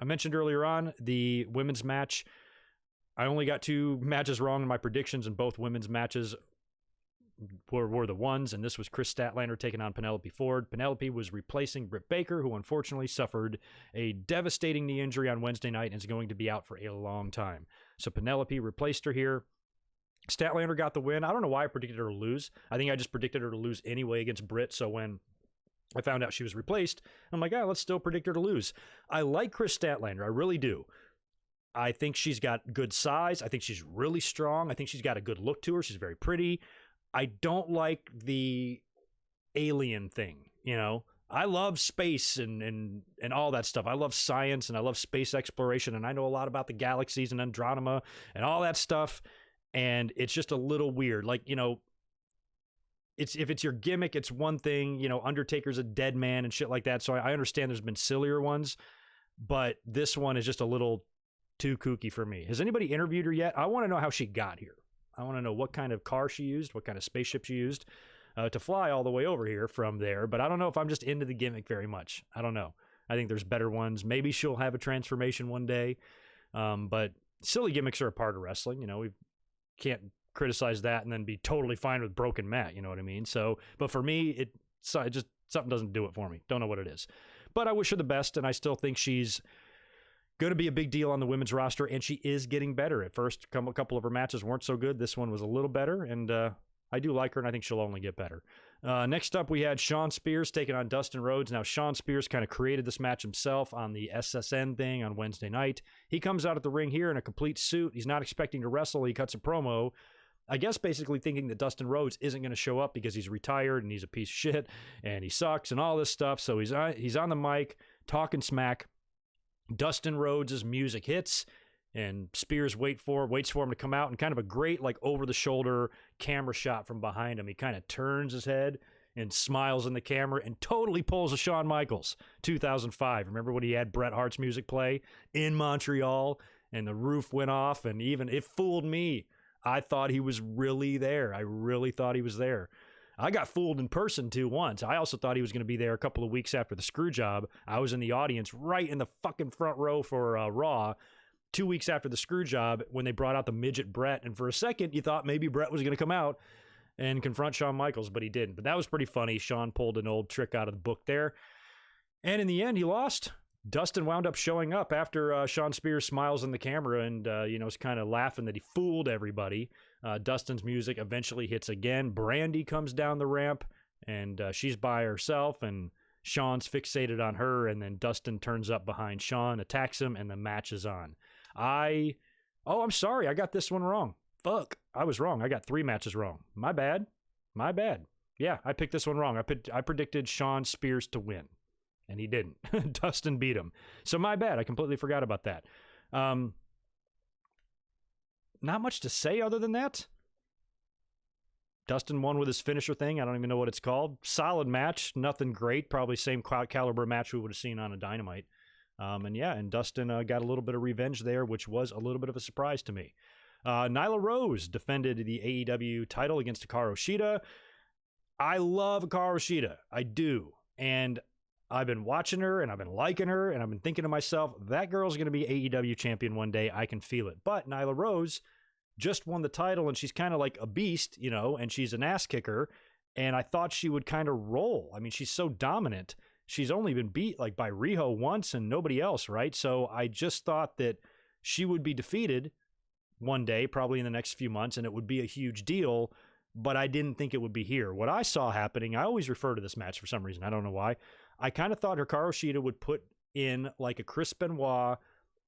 mentioned earlier on the women's match. I only got 2 matches wrong in my predictions, and both women's matches were the ones, and this was Chris Statlander taking on Penelope Ford. Penelope was replacing Britt Baker, who unfortunately suffered a devastating knee injury on Wednesday night and is going to be out for a long time. So Penelope replaced her here. Statlander got the win. I don't know why I predicted her to lose. I think I just predicted her to lose anyway against Britt, so when I found out she was replaced, I'm like, let's still predict her to lose. I like Chris Statlander. I really do. I think she's got good size. I think she's really strong. I think she's got a good look to her. She's very pretty. I don't like the alien thing, you know. I love space and all that stuff. I love science and I love space exploration, and I know a lot about the galaxies and Andromeda and all that stuff, and it's just a little weird. Like, you know, if it's your gimmick, it's one thing. You know, Undertaker's a dead man and shit like that, so I understand there's been sillier ones, but this one is just a little too kooky for me. Has anybody interviewed her yet? I want to know how she got here. I want to know what kind of car she used, what kind of spaceship she used to fly all the way over here from there. But I don't know if I'm just into the gimmick very much. I don't know. I think there's better ones. Maybe she'll have a transformation one day. But silly gimmicks are a part of wrestling. You know, we can't criticize that and then be totally fine with broken Matt. You know what I mean? So, but for me, it just something doesn't do it for me. Don't know what it is. But I wish her the best, and I still think she's going to be a big deal on the women's roster, and she is getting better. At first, a couple of her matches weren't so good. This one was a little better, and I do like her, and I think she'll only get better. Next up, we had Shawn Spears taking on Dustin Rhodes. Now, Shawn Spears kind of created this match himself on the SSN thing on Wednesday night. He comes out at the ring here in a complete suit. He's not expecting to wrestle. He cuts a promo, I guess basically thinking that Dustin Rhodes isn't going to show up because he's retired and he's a piece of shit and he sucks and all this stuff. So he's on the mic talking smack. Dustin Rhodes' music hits, and Spears waits for him to come out, and kind of a great, like, over-the-shoulder camera shot from behind him. He kind of turns his head and smiles in the camera and totally pulls a Shawn Michaels, 2005. Remember when he had Bret Hart's music play in Montreal, and the roof went off, and even it fooled me. I thought he was really there. I really thought he was there. I got fooled in person, too, once. I also thought he was going to be there a couple of weeks after the screw job. I was in the audience right in the fucking front row for Raw 2 weeks after the screw job when they brought out the midget Bret. And for a second, you thought maybe Bret was going to come out and confront Shawn Michaels, but he didn't. But that was pretty funny. Shawn pulled an old trick out of the book there. And in the end, he lost. Dustin wound up showing up after Shawn Spears smiles in the camera and, is kind of laughing that he fooled everybody. Dustin's music eventually hits again. Brandy comes down the ramp, and she's by herself, and Shawn's fixated on her, and then Dustin turns up behind Shawn, attacks him, and the match is on. I'm sorry. I got this one wrong. Fuck. I was wrong. I got 3 matches wrong. My bad. Yeah, I picked this one wrong. I predicted Shawn Spears to win. And he didn't. Dustin beat him. So my bad. I completely forgot about that. Not much to say other than that. Dustin won with his finisher thing. I don't even know what it's called. Solid match. Nothing great. Probably same caliber match we would have seen on a Dynamite. And Dustin got a little bit of revenge there, which was a little bit of a surprise to me. Nyla Rose defended the AEW title against Hikaru Shida. I love Hikaru Shida. I do. And I've been watching her, and I've been liking her, and I've been thinking to myself, that girl's going to be AEW champion one day. I can feel it. But Nyla Rose just won the title, and she's kind of like a beast, you know, and she's an ass kicker, and I thought she would kind of roll. I mean, she's so dominant. She's only been beat like by Riho once and nobody else, right? So I just thought that she would be defeated one day, probably in the next few months, and it would be a huge deal, but I didn't think it would be here. What I saw happening, I always refer to this match for some reason. I don't know why. I kind of thought Hikaru Shida would put in like a Chris Benoit,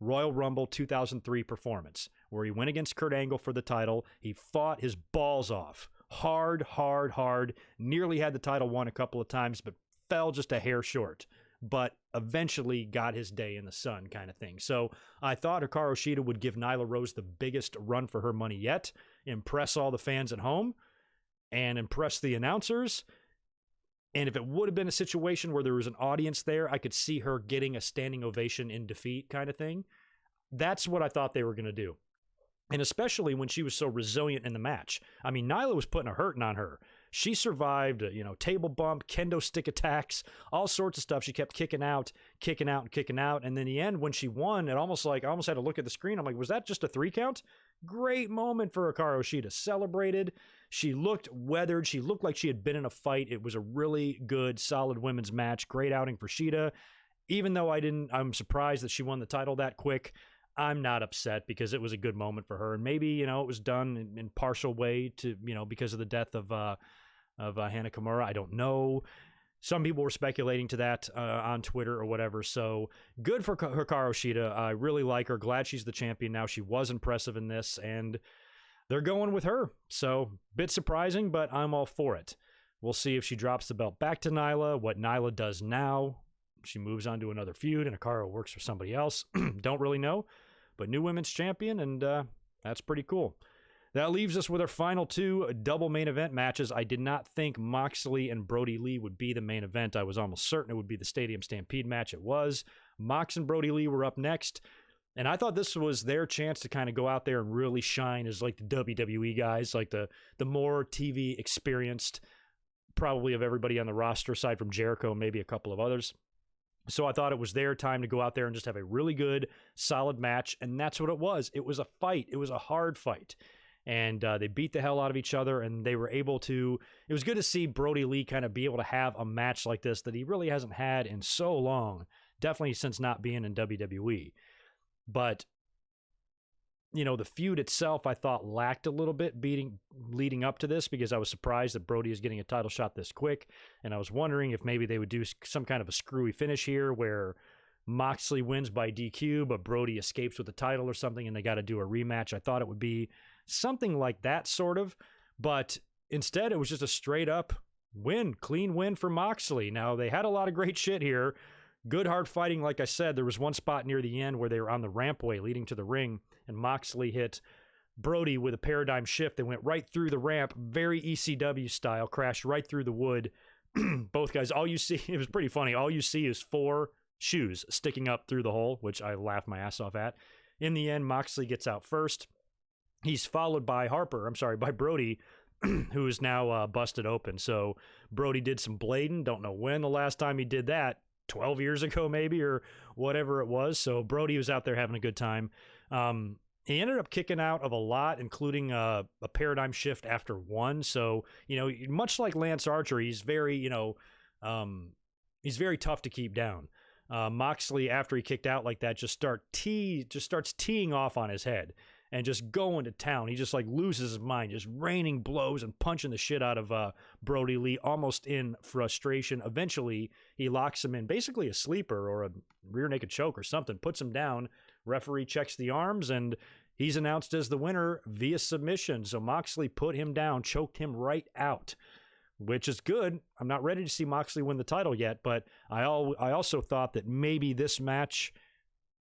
Royal Rumble 2003 performance, where he went against Kurt Angle for the title. He fought his balls off. Hard, nearly had the title won a couple of times, but fell just a hair short, but eventually got his day in the sun kind of thing. So I thought Hikaru Shida would give Nyla Rose the biggest run for her money yet, impress all the fans at home, and impress the announcers. And if it would have been a situation where there was an audience there, I could see her getting a standing ovation in defeat kind of thing. That's what I thought they were going to do. And especially when she was so resilient in the match. I mean, Nyla was putting a hurting on her. She survived, table bump, kendo stick attacks, all sorts of stuff. She kept kicking out. And then in the end, when she won, I almost had to look at the screen. I'm like, was that just a 3 count? Great moment for Hikaru Shida. Celebrated. She looked weathered. She looked like she had been in a fight. It was a really good, solid women's match. Great outing for Shida. Even though I'm surprised that she won the title that quick. I'm not upset because it was a good moment for her. And maybe, it was done in partial way to, because of the death of Hana Kimura. I don't know. Some people were speculating to that on Twitter or whatever. So good for Hikaru Shida. I really like her. Glad she's the champion now. She was impressive in this, and they're going with her. So bit surprising, but I'm all for it. We'll see if she drops the belt back to Nyla, what Nyla does now. She moves on to another feud, and Hikaru works for somebody else. Don't really know, but new women's champion, and that's pretty cool. That leaves us with our final 2 double main event matches. I did not think Moxley and Brody Lee would be the main event. I was almost certain it would be the Stadium Stampede match. It was. Mox and Brody Lee were up next, and I thought this was their chance to kind of go out there and really shine as like the WWE guys, like the more TV experienced, probably of everybody on the roster, aside from Jericho, maybe a couple of others. So I thought it was their time to go out there and just have a really good, solid match, and that's what it was. It was a fight. It was a hard fight. And they beat the hell out of each other, and they were able to... It was good to see Brody Lee kind of be able to have a match like this that he really hasn't had in so long, definitely since not being in WWE. But, the feud itself, I thought, lacked a little bit leading up to this, because I was surprised that Brody is getting a title shot this quick, and I was wondering if maybe they would do some kind of a screwy finish here where Moxley wins by DQ, but Brody escapes with the title or something, and they got to do a rematch. I thought it would be something like that, sort of, but instead it was just a straight up win, clean win for Moxley. Now, they had a lot of great shit here. Good hard fighting, like I said. There was one spot near the end where they were on the rampway leading to the ring, and Moxley hit Brody with a paradigm shift. They went right through the ramp, very ECW style, crashed right through the wood. Both guys, all you see, it was pretty funny, all you see is 4 shoes sticking up through the hole, which I laughed my ass off at. In the end, Moxley gets out first. He's followed by by Brody, who is now busted open. So Brody did some blading. Don't know when the last time he did that. 12 years ago, maybe, or whatever it was. So Brody was out there having a good time. He ended up kicking out of a lot, including a paradigm shift after 1. So, much like Lance Archer, he's very, he's very tough to keep down. Moxley, after he kicked out like that, just starts teeing off on his head and just going to town. He just loses his mind, just raining blows and punching the shit out of Brody Lee, almost in frustration. Eventually, he locks him in, basically a sleeper or a rear naked choke or something, puts him down. Referee checks the arms, and he's announced as the winner via submission. So Moxley put him down, choked him right out, which is good. I'm not ready to see Moxley win the title yet, but I also thought that maybe this match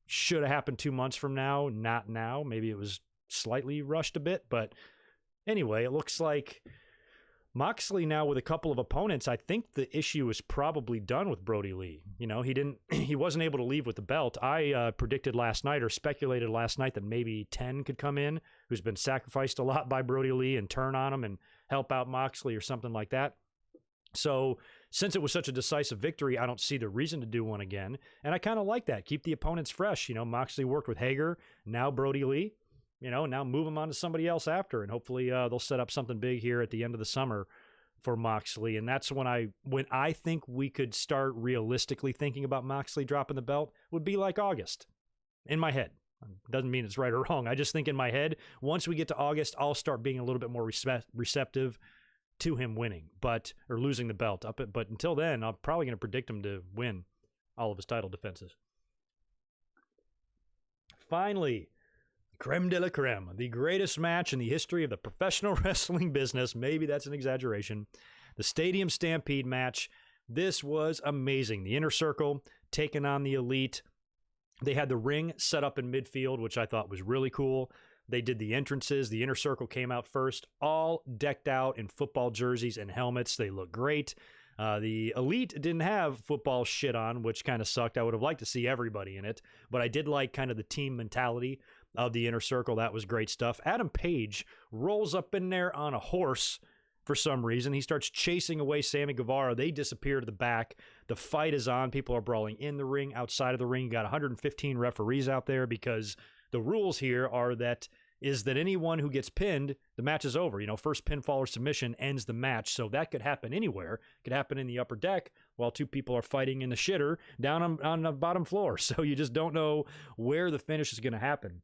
should have happened 2 months from now, not now. Maybe it was slightly rushed a bit, but anyway, it looks like Moxley now with a couple of opponents. I think the issue is probably done with Brody Lee. He wasn't able to leave with the belt. I predicted last night, or speculated last night, that maybe 10 could come in, who's been sacrificed a lot by Brody Lee, and turn on him and help out Moxley or something like that. So since it was such a decisive victory, I don't see the reason to do one again. And I kind of like that. Keep the opponents fresh. Moxley worked with Hager, now Brody Lee. Now move him on to somebody else after, and hopefully they'll set up something big here at the end of the summer for Moxley. And that's when I think we could start realistically thinking about Moxley dropping the belt, would be like August, in my head. Doesn't mean it's right or wrong. I just think in my head, once we get to August, I'll start being a little bit more receptive to him winning, or losing the belt. But until then, I'm probably going to predict him to win all of his title defenses. finally, creme de la creme, the greatest match in the history of the professional wrestling business. Maybe that's an exaggeration. The Stadium Stampede match. This was amazing. The Inner Circle taking on the Elite. They had the ring set up in midfield, which I thought was really cool. They did the entrances. The Inner Circle came out first, all decked out in football jerseys and helmets. They look great. The Elite didn't have football shit on, which kind of sucked. I would have liked to see everybody in it, but I did like kind of the team mentality of the Inner Circle. That was great stuff. Adam Page rolls up in there on a horse for some reason. He starts chasing away Sammy Guevara. They disappear to the back. The fight is on. People are brawling in the ring, outside of the ring. You got 115 referees out there because the rules here are that anyone who gets pinned, the match is over. First pinfall or submission ends the match. So that could happen anywhere. It could happen in the upper deck while two people are fighting in the shitter down on the bottom floor. So you just don't know where the finish is going to happen.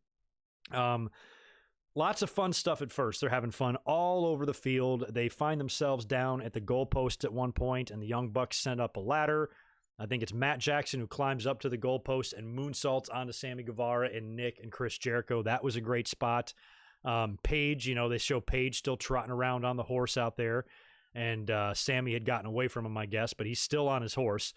Lots of fun stuff at first. They're having fun all over the field. They find themselves down at the goalpost at one point, and the Young Bucks send up a ladder. I think it's Matt Jackson who climbs up to the goalpost and moonsaults onto Sammy Guevara and Nick and Chris Jericho. That was a great spot. Paige, they show Paige still trotting around on the horse out there, and Sammy had gotten away from him, I guess, but he's still on his horse.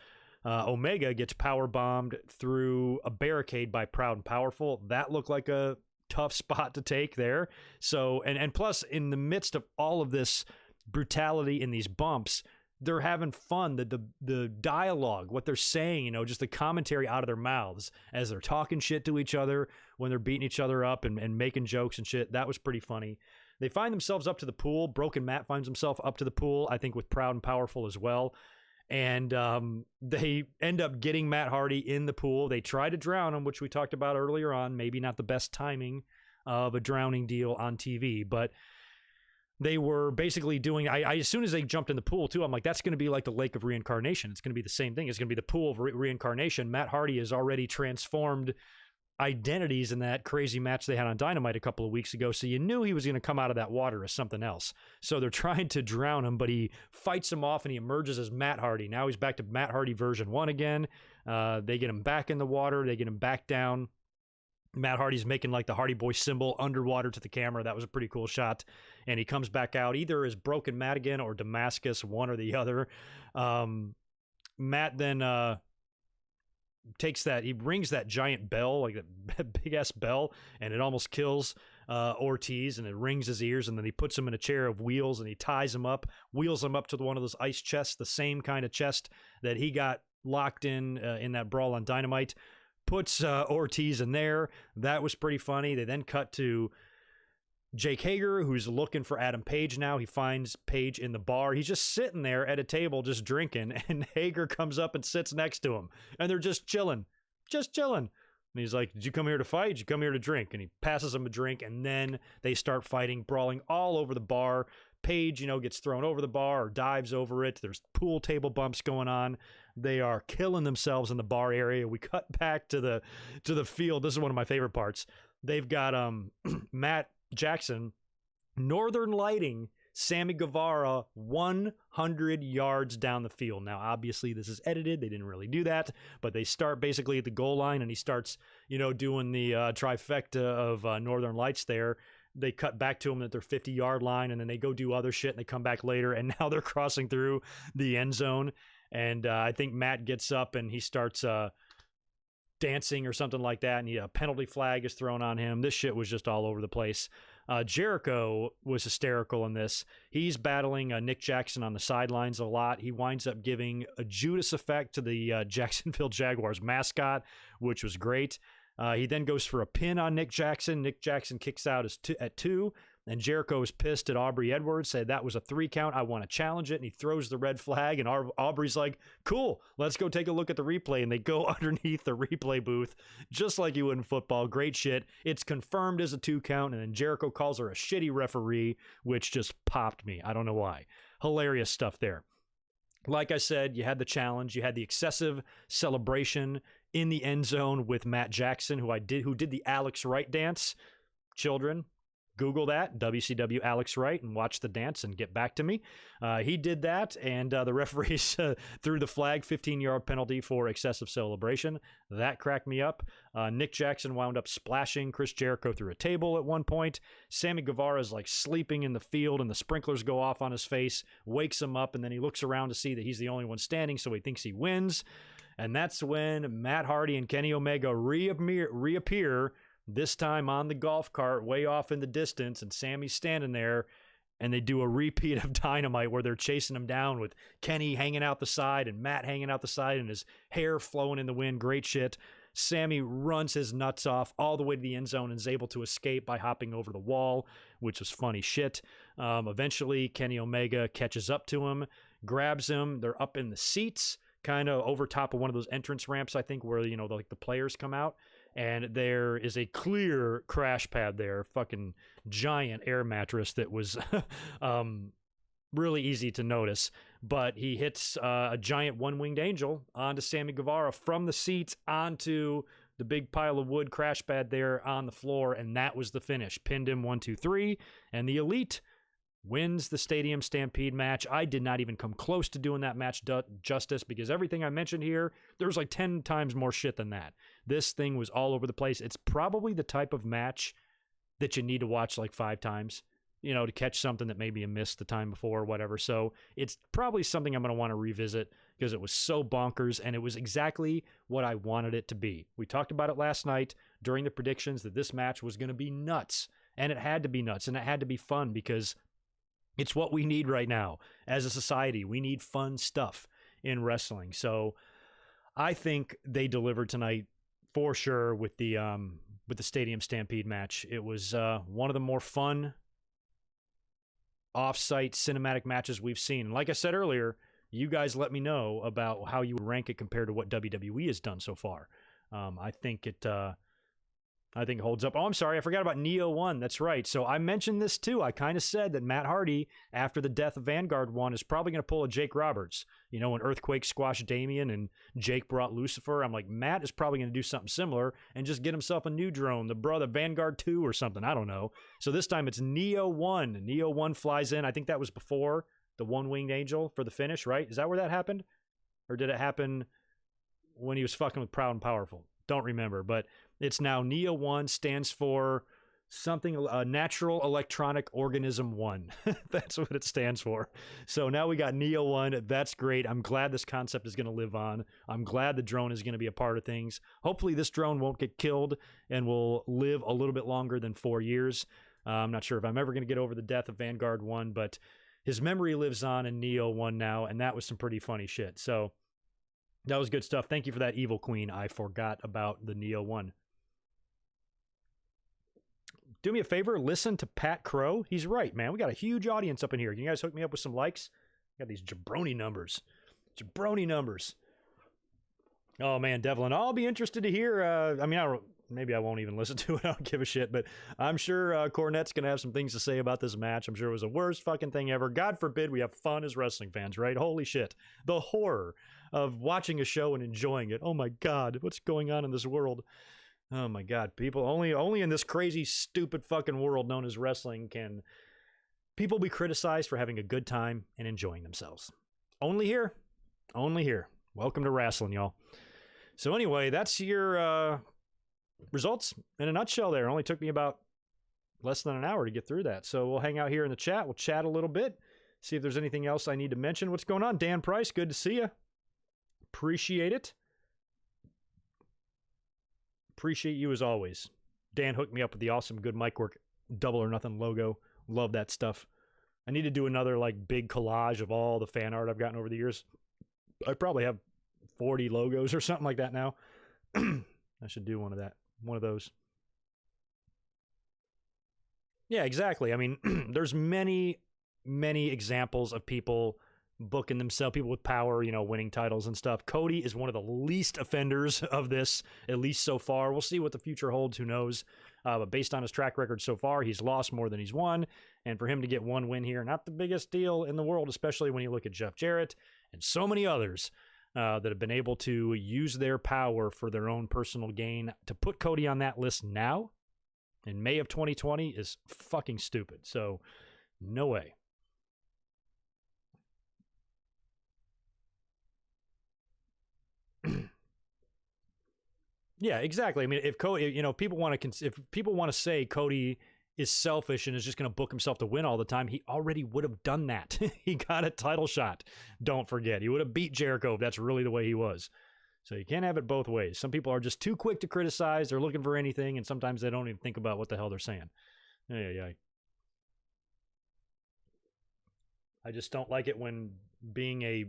Omega gets power bombed through a barricade by Proud and Powerful. That looked like a tough spot to take there. So, and plus, in the midst of all of this brutality in these bumps, they're having fun. The dialogue, what they're saying, just the commentary out of their mouths as they're talking shit to each other when they're beating each other up and making jokes and shit. That was pretty funny. They find themselves up to the pool. Broken Matt finds himself up to the pool, I think with Proud and Powerful as well. And they end up getting Matt Hardy in the pool. They try to drown him, which we talked about earlier on. Maybe not the best timing of a drowning deal on TV, but they were basically doing, I as soon as they jumped in the pool too, I'm like, that's going to be like the Lake of Reincarnation. It's going to be the same thing. It's going to be the pool of reincarnation. Matt Hardy has already transformed identities in that crazy match they had on Dynamite a couple of weeks ago. So you knew he was going to come out of that water as something else. So they're trying to drown him, but he fights him off and he emerges as Matt Hardy. Now he's back to Matt Hardy version 1 again. They get him back in the water. They get him back down. Matt Hardy's making like the Hardy Boy symbol underwater to the camera. That was a pretty cool shot. And he comes back out either as Broken Matt again or Damascus, one or the other. Matt then he rings that giant bell, like that big ass bell, and it almost kills Ortiz, and it rings his ears, and then he puts him in a chair of wheels and he ties him up, wheels him up to one of those ice chests, the same kind of chest that he got locked in that brawl on Dynamite. Puts Ortiz in there. That was pretty funny. They then cut to Jake Hager, who's looking for Adam Page now. He finds Page in the bar. He's just sitting there at a table just drinking, and Hager comes up and sits next to him, and they're just chilling. And he's like, did you come here to fight? Did you come here to drink? And he passes him a drink, and then they start fighting, brawling all over the bar. Page, gets thrown over the bar or dives over it. There's pool table bumps going on. They are killing themselves in the bar area. We cut back to the field. This is one of my favorite parts. They've got Matt Jackson northern lighting Sammy Guevara 100 yards down the field. Now, obviously, this is edited. They didn't really do that, but they start basically at the goal line, and he starts, doing the trifecta of northern lights there. They cut back to him at their 50-yard line, and then they go do other shit, and they come back later, and now they're crossing through the end zone. And I think Matt gets up, and he starts dancing or something like that, and a penalty flag is thrown on him. This shit was just all over the place. Jericho was hysterical in this. He's battling Nick Jackson on the sidelines a lot. He winds up giving a Judas effect to the Jacksonville Jaguars mascot, which was great. He then goes for a pin on Nick Jackson. Nick Jackson kicks out at 2, and Jericho is pissed at Aubrey Edwards, said that was a 3 count. I want to challenge it, and he throws the red flag, and Aubrey's like, cool, let's go take a look at the replay, and they go underneath the replay booth, just like you would in football. Great shit. It's confirmed as a 2 count, and then Jericho calls her a shitty referee, which just popped me. I don't know why. Hilarious stuff there. Like I said, you had the challenge, you had the excessive celebration in the end zone with Matt Jackson, who did the Alex Wright dance. Children, Google that, WCW Alex Wright, and watch the dance and get back to me. He did that, and the referees threw the flag, 15-yard penalty for excessive celebration. That cracked me up. Nick Jackson wound up splashing Chris Jericho through a table at one point. Sammy Guevara's like sleeping in the field, and the sprinklers go off on his face, wakes him up, and then he looks around to see that he's the only one standing, so he thinks he wins. And that's when Matt Hardy and Kenny Omega reappear, this time on the golf cart way off in the distance, and Sammy's standing there, and they do a repeat of Dynamite where they're chasing him down with Kenny hanging out the side and Matt hanging out the side and his hair flowing in the wind. Great shit. Sammy runs his nuts off all the way to the end zone and is able to escape by hopping over the wall, which was funny shit. Eventually, Kenny Omega catches up to him, grabs him. They're up in the seats, kind of over top of one of those entrance ramps, I think, where, you know, like the players come out. And there is a clear crash pad there, fucking giant air mattress that was really easy to notice. But he hits a giant one-winged angel onto Sammy Guevara from the seats onto the big pile of wood crash pad there on the floor, and that was the finish. Pinned him 1, 2, 3, and the Elite wins the Stadium Stampede match. I did not even come close to doing that match justice, because everything I mentioned here, there was like 10 times more shit than that. This thing was all over the place. It's probably the type of match that you need to watch like 5 times, you know, to catch something that maybe you missed the time before or whatever. So it's probably something I'm going to want to revisit, because it was so bonkers, and it was exactly what I wanted it to be. We talked about it last night during the predictions that this match was going to be nuts, and it had to be nuts, and it had to be fun, because it's what we need right now as a society. We need fun stuff in wrestling. So I think they delivered tonight for sure with the Stadium Stampede match. It was one of the more fun off-site cinematic matches we've seen. And like I said earlier, you guys let me know about how you would rank it compared to what WWE has done so far. I think it holds up. Oh, I'm sorry, I forgot about Neo 1. That's right. So I mentioned this too. I kind of said that Matt Hardy, after the death of Vanguard 1, is probably going to pull a Jake Roberts. You know, when Earthquake squashed Damien and Jake brought Lucifer, I'm like, Matt is probably going to do something similar and just get himself a new drone, the brother Vanguard 2 or something. I don't know. So this time it's Neo 1. Neo 1 flies in. I think that was before the One-Winged Angel for the finish, right? Is that where that happened? Or did it happen when he was fucking with Proud and Powerful? Don't remember, but it's now Neo 1, stands for something, Natural Electronic Organism 1. That's what it stands for. So now we got Neo 1. That's great. I'm glad this concept is going to live on. I'm glad the drone is going to be a part of things. Hopefully this drone won't get killed and will live a little bit longer than 4 years. I'm not sure if I'm ever going to get over the death of Vanguard 1, but his memory lives on in Neo 1 now, and that was some pretty funny shit. So that was good stuff. Thank you for that, Evil Queen. I forgot about the Neo 1. Do me a favor, listen to Pat Crow. He's right, man. We got a huge audience up in here. Can you guys hook me up with some likes? Got these jabroni numbers. Jabroni numbers. Oh, man, Devlin, I'll be interested to hear. Maybe I won't even listen to it. I don't give a shit. But I'm sure Cornette's going to have some things to say about this match. I'm sure it was the worst fucking thing ever. God forbid we have fun as wrestling fans, right? Holy shit. The horror of watching a show and enjoying it. Oh, my God. What's going on in this world? Oh, my God. People, only in this crazy, stupid fucking world known as wrestling can people be criticized for having a good time and enjoying themselves. Only here. Only here. Welcome to wrestling, y'all. So anyway, that's your results in a nutshell there. It only took me about less than an hour to get through that. So we'll hang out here in the chat. We'll chat a little bit. See if there's anything else I need to mention. What's going on? Dan Price, good to see you. Appreciate it. Appreciate you as always. Dan hooked me up with the awesome GoodMicWork Double or Nothing logo. Love that stuff. I need to do another like big collage of all the fan art I've gotten over the years. I probably have 40 logos or something like that now. I should do one of those. Yeah, exactly. I mean, there's many examples of people booking themselves, people with power, you know, winning titles and stuff. Cody is one of the least offenders of this, at least so far. We'll see what the future holds. Who knows? But based on his track record so far, he's lost more than he's won. And for him to get one win here, not the biggest deal in the world, especially when you look at Jeff Jarrett and so many others that have been able to use their power for their own personal gain. To put Cody on that list now, in May of 2020 is fucking stupid. So, no way. Yeah, exactly. I mean, if Cody, people want to say Cody is selfish and is just going to book himself to win all the time, he already would have done that. He got a title shot. Don't forget, he would have beat Jericho if that's really the way he was. So you can't have it both ways. Some people are just too quick to criticize. They're looking for anything, and sometimes they don't even think about what the hell they're saying. Yeah. I just don't like it when being a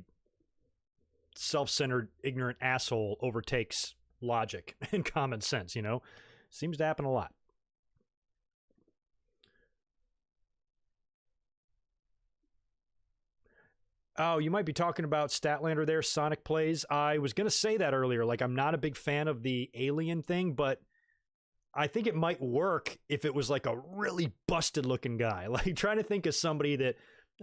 self-centered, ignorant asshole overtakes logic and common sense, Seems to happen a lot. Oh, you might be talking about Statlander there, Sonic Plays. I was going to say that earlier. Like, I'm not a big fan of the alien thing, but I think it might work if it was like a really busted looking guy. Like, trying to think of somebody that,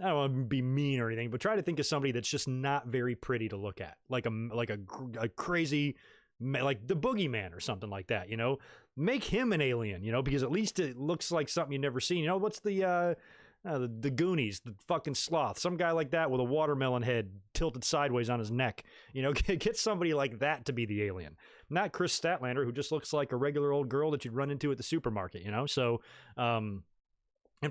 I don't want to be mean or anything, but try to think of somebody that's just not very pretty to look at. Like a crazy, like the Boogeyman or something like that, Make him an alien, because at least it looks like something you've never seen. What's the Goonies, the fucking sloth, some guy like that with a watermelon head tilted sideways on his neck. Get somebody like that to be the alien, not Chris Statlander, who just looks like a regular old girl that you'd run into at the supermarket. So, and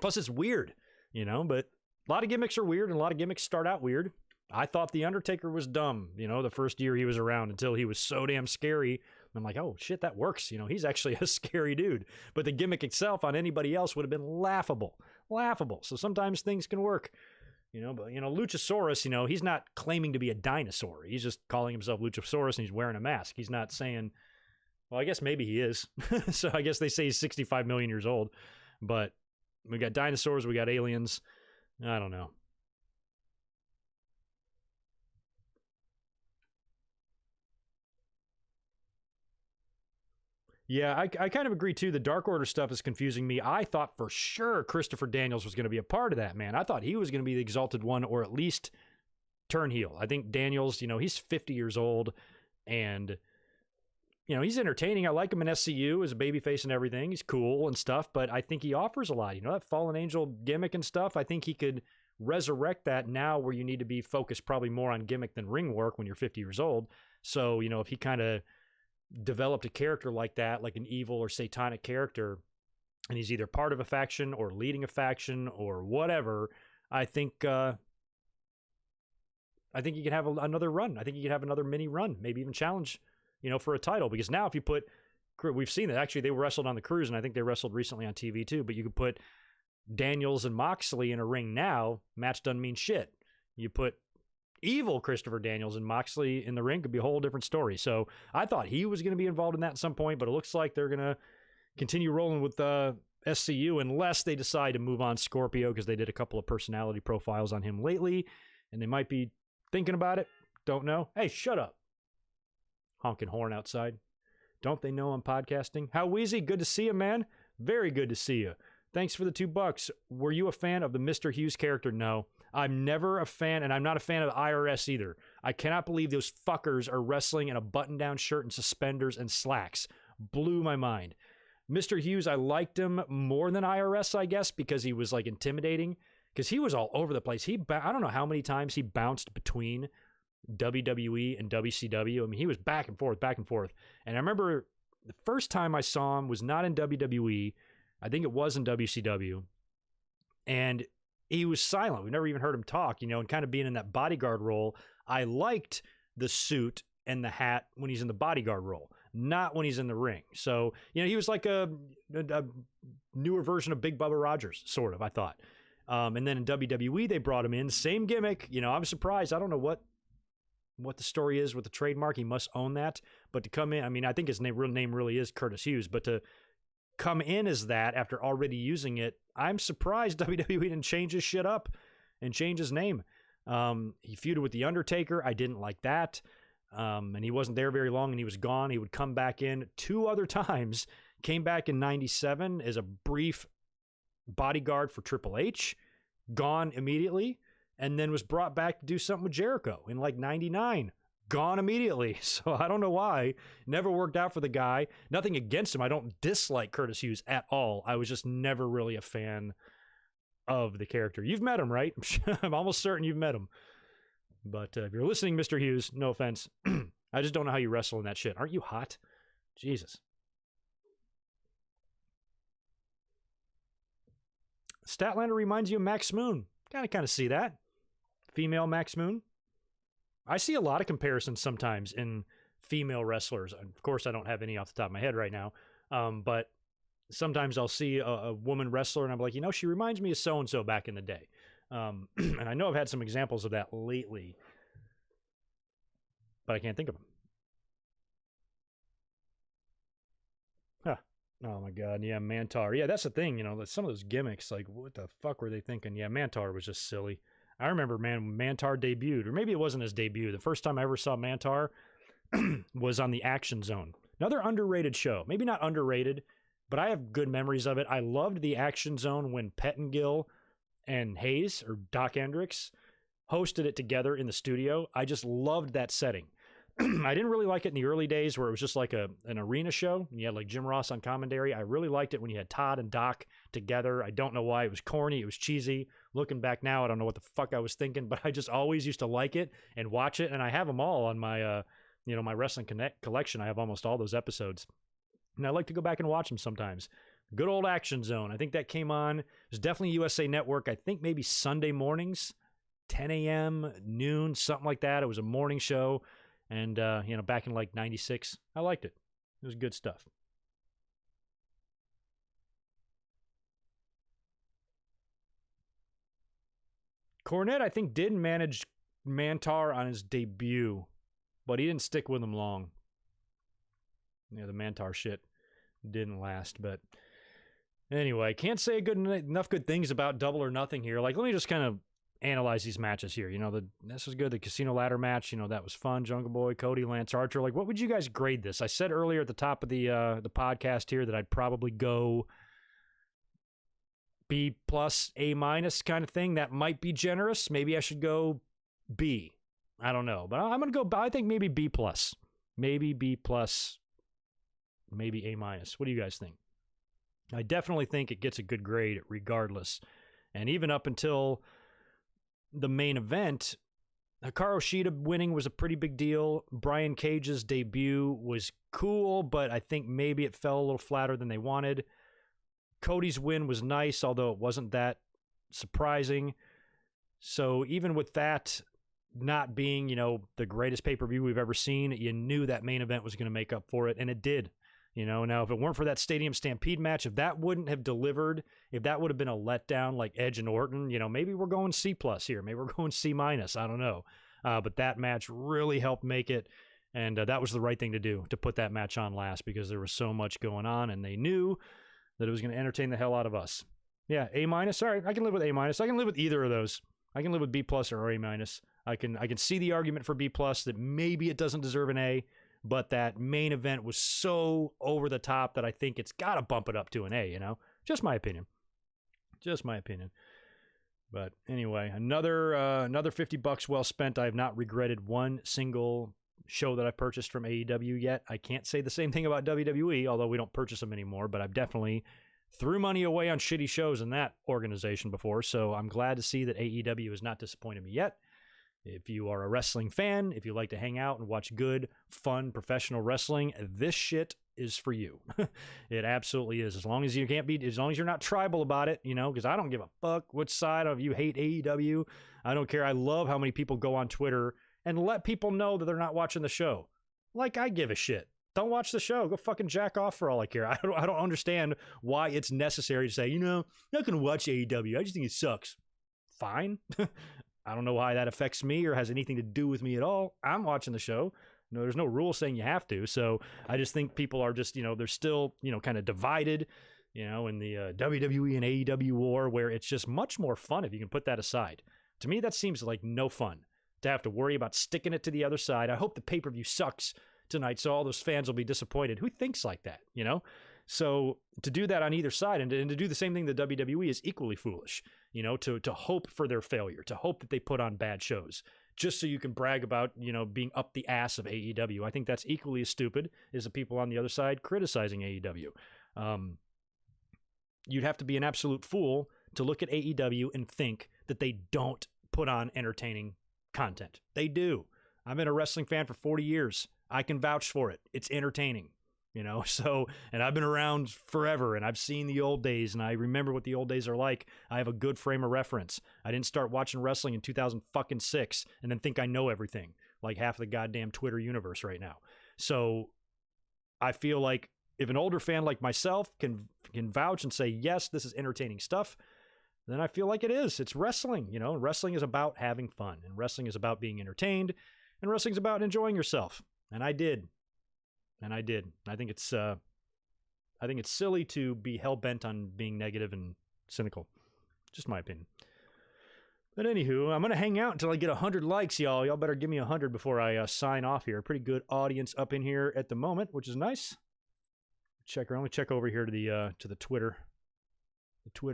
plus it's weird, but a lot of gimmicks are weird and a lot of gimmicks start out weird. I thought The Undertaker was dumb, the first year he was around until he was so damn scary. I'm like, oh shit, that works. He's actually a scary dude. But the gimmick itself on anybody else would have been laughable. So sometimes things can work, but Luchasaurus, he's not claiming to be a dinosaur. He's just calling himself Luchasaurus and he's wearing a mask. He's not saying, well, I guess maybe he is. So I guess they say he's 65 million years old, but we got dinosaurs, we got aliens. I don't know. Yeah, I kind of agree too. The Dark Order stuff is confusing me. I thought for sure Christopher Daniels was going to be a part of that, man. I thought he was going to be the Exalted One or at least turn heel. I think Daniels, he's 50 years old and, he's entertaining. I like him in SCU as a babyface and everything. He's cool and stuff, but I think he offers a lot. That Fallen Angel gimmick and stuff, I think he could resurrect that now where you need to be focused probably more on gimmick than ring work when you're 50 years old. So, if he kind of developed a character like that, like an evil or satanic character, and he's either part of a faction or leading a faction or whatever, I think he can have another run. I think he can have another mini run, maybe even challenge, for a title. Because now if you put, we've seen that actually they wrestled on the cruise, and I think they wrestled recently on TV too, but you could put Daniels and Moxley in a ring now, match doesn't mean shit. You put evil Christopher Daniels and Moxley in the ring, could be a whole different story. So I thought he was going to be involved in that at some point, but it looks like they're going to continue rolling with SCU unless they decide to move on Scorpio, because they did a couple of personality profiles on him lately, and they might be thinking about it. Don't know. Hey, shut up. Honking horn outside. Don't they know I'm podcasting? How Wheezy? Good to see you, man. Very good to see you. Thanks for the $2. Were you a fan of the Mr. Hughes character? No. I'm never a fan, and I'm not a fan of IRS either. I cannot believe those fuckers are wrestling in a button-down shirt and suspenders and slacks. Blew my mind. Mr. Hughes, I liked him more than IRS, I guess, because he was like intimidating, because he was all over the place. I don't know how many times he bounced between WWE and WCW. I mean, he was back and forth. And I remember the first time I saw him was not in WWE. I think it was in WCW. And he was silent. We've never even heard him talk, and kind of being in that bodyguard role. I liked the suit and the hat when he's in the bodyguard role, not when he's in the ring. So, he was like a newer version of Big Bubba Rogers, sort of, I thought. And then in WWE, they brought him in, same gimmick. I was surprised. I don't know what the story is with the trademark. He must own that. But to come in, I mean, I think his real name really is Curtis Hughes, but to come in as that after already using it, I'm surprised WWE didn't change his shit up and change his name. He feuded with The Undertaker. I didn't like that. And he wasn't there very long and he was gone. He would come back in 2 other times, came back in 97 as a brief bodyguard for Triple H, gone immediately, and then was brought back to do something with Jericho in like 99. gone immediately. So I don't know why. Never worked out for the guy. Nothing against him. I don't dislike Curtis Hughes at all. I was just never really a fan of the character. You've met him, right? I'm almost certain you've met him. But if you're listening, Mr. Hughes, no offense. I just don't know how you wrestle in that shit. Aren't you hot? Jesus. Statlander reminds you of Max Moon. Kind of see that. Female Max Moon. I see a lot of comparisons sometimes in female wrestlers. Of course, I don't have any off the top of my head right now. But sometimes I'll see a woman wrestler and I'm like, she reminds me of so-and-so back in the day. And I know I've had some examples of that lately, but I can't think of them. Huh. Oh my God. Yeah, Mantar. Yeah, that's the thing. Some of those gimmicks, like what the fuck were they thinking? Yeah, Mantar was just silly. I remember, man, Mantar debuted, or maybe it wasn't his debut. The first time I ever saw Mantar was on the Action Zone. Another underrated show. Maybe not underrated, but I have good memories of it. I loved the Action Zone when Pettengill and Hayes, or Doc Hendricks, hosted it together in the studio. I just loved that setting. I didn't really like it in the early days where it was just like an arena show. And you had like Jim Ross on commentary. I really liked it when you had Todd and Doc together. I don't know why. It was corny. It was cheesy. Looking back now, I don't know what the fuck I was thinking, but I just always used to like it and watch it. And I have them all on my, my Wrestling Connect collection. I have almost all those episodes. And I like to go back and watch them sometimes. Good old Action Zone. I think that came on. It was definitely USA Network. I think maybe Sunday mornings, 10 a.m., noon, something like that. It was a morning show. And, back in like 96, I liked it. It was good stuff. Cornette, I think, did manage Mantar on his debut, but he didn't stick with him long. The Mantar shit didn't last, but anyway, can't say enough good things about Double or Nothing here. Like, let me just kind of analyze these matches here. This was good. The Casino Ladder match, that was fun. Jungle Boy, Cody, Lance Archer. Like, what would you guys grade this? I said earlier at the top of the podcast here that I'd probably go B plus, A minus kind of thing. That might be generous. Maybe I should go B. I don't know, but I'm gonna go. I think maybe B plus, maybe B plus, maybe A minus. What do you guys think? I definitely think it gets a good grade regardless, and even up until the main event, Hikaru Shida winning was a pretty big deal. Brian Cage's debut was cool, but I think maybe it fell a little flatter than they wanted. Cody's win was nice, although it wasn't that surprising. So even with that not being, the greatest pay-per-view we've ever seen, you knew that main event was going to make up for it, and it did. Now if it weren't for that Stadium Stampede match, if that wouldn't have delivered, if that would have been a letdown like Edge and Orton, maybe we're going C plus here. Maybe we're going C minus. I don't know. But that match really helped make it. And that was the right thing to do, to put that match on last, because there was so much going on and they knew that it was going to entertain the hell out of us. Yeah, A minus. All right, I can live with A minus. I can live with either of those. I can live with B plus or A minus. I can see the argument for B plus that maybe it doesn't deserve an A. But that main event was so over the top that I think it's got to bump it up to an A, Just my opinion. But anyway, another $50 well spent. I have not regretted one single show that I purchased from AEW yet. I can't say the same thing about WWE, although we don't purchase them anymore, but I've definitely threw money away on shitty shows in that organization before, so I'm glad to see that AEW has not disappointed me yet. If you are a wrestling fan, if you like to hang out and watch good, fun, professional wrestling, this shit is for you. It absolutely is. As long as you're not tribal about it, because I don't give a fuck which side of you hate AEW. I don't care. I love how many people go on Twitter and let people know that they're not watching the show. Like, I give a shit. Don't watch the show. Go fucking jack off for all I care. I don't understand why it's necessary to say, I'm not going to watch AEW. I just think it sucks. Fine. I don't know why that affects me or has anything to do with me at all. I'm watching the show. There's no rule saying you have to. So I just think people are just, they're still, kind of divided, in the WWE and AEW war, where it's just much more fun if you can put that aside. To me, that seems like no fun to have to worry about sticking it to the other side. I hope the pay-per-view sucks tonight, so all those fans will be disappointed. Who thinks like that, So to do that on either side and to do the same thing the WWE is equally foolish, to hope for their failure, to hope that they put on bad shows. just so you can brag about, being up the ass of AEW. I think that's equally as stupid as the people on the other side criticizing AEW. You'd have to be an absolute fool to look at AEW and think that they don't put on entertaining content. They do. I've been a wrestling fan for 40 years. I can vouch for it. It's entertaining, so, and I've been around forever and I've seen the old days and I remember what the old days are like. I have a good frame of reference. I didn't start watching wrestling in 2006 and then think I know everything, like half of the goddamn Twitter universe right now. So I feel like if an older fan like myself can vouch and say, yes, this is entertaining stuff, then I feel like it is. It's wrestling, Wrestling is about having fun, and wrestling is about being entertained, and wrestling's about enjoying yourself. And I did. I think it's silly to be hell-bent on being negative and cynical. Just my opinion. But anywho, I'm going to hang out until I get 100 likes, y'all. Y'all better give me 100 before I sign off here. Pretty good audience up in here at the moment, which is nice. Let me check over here to the Twitter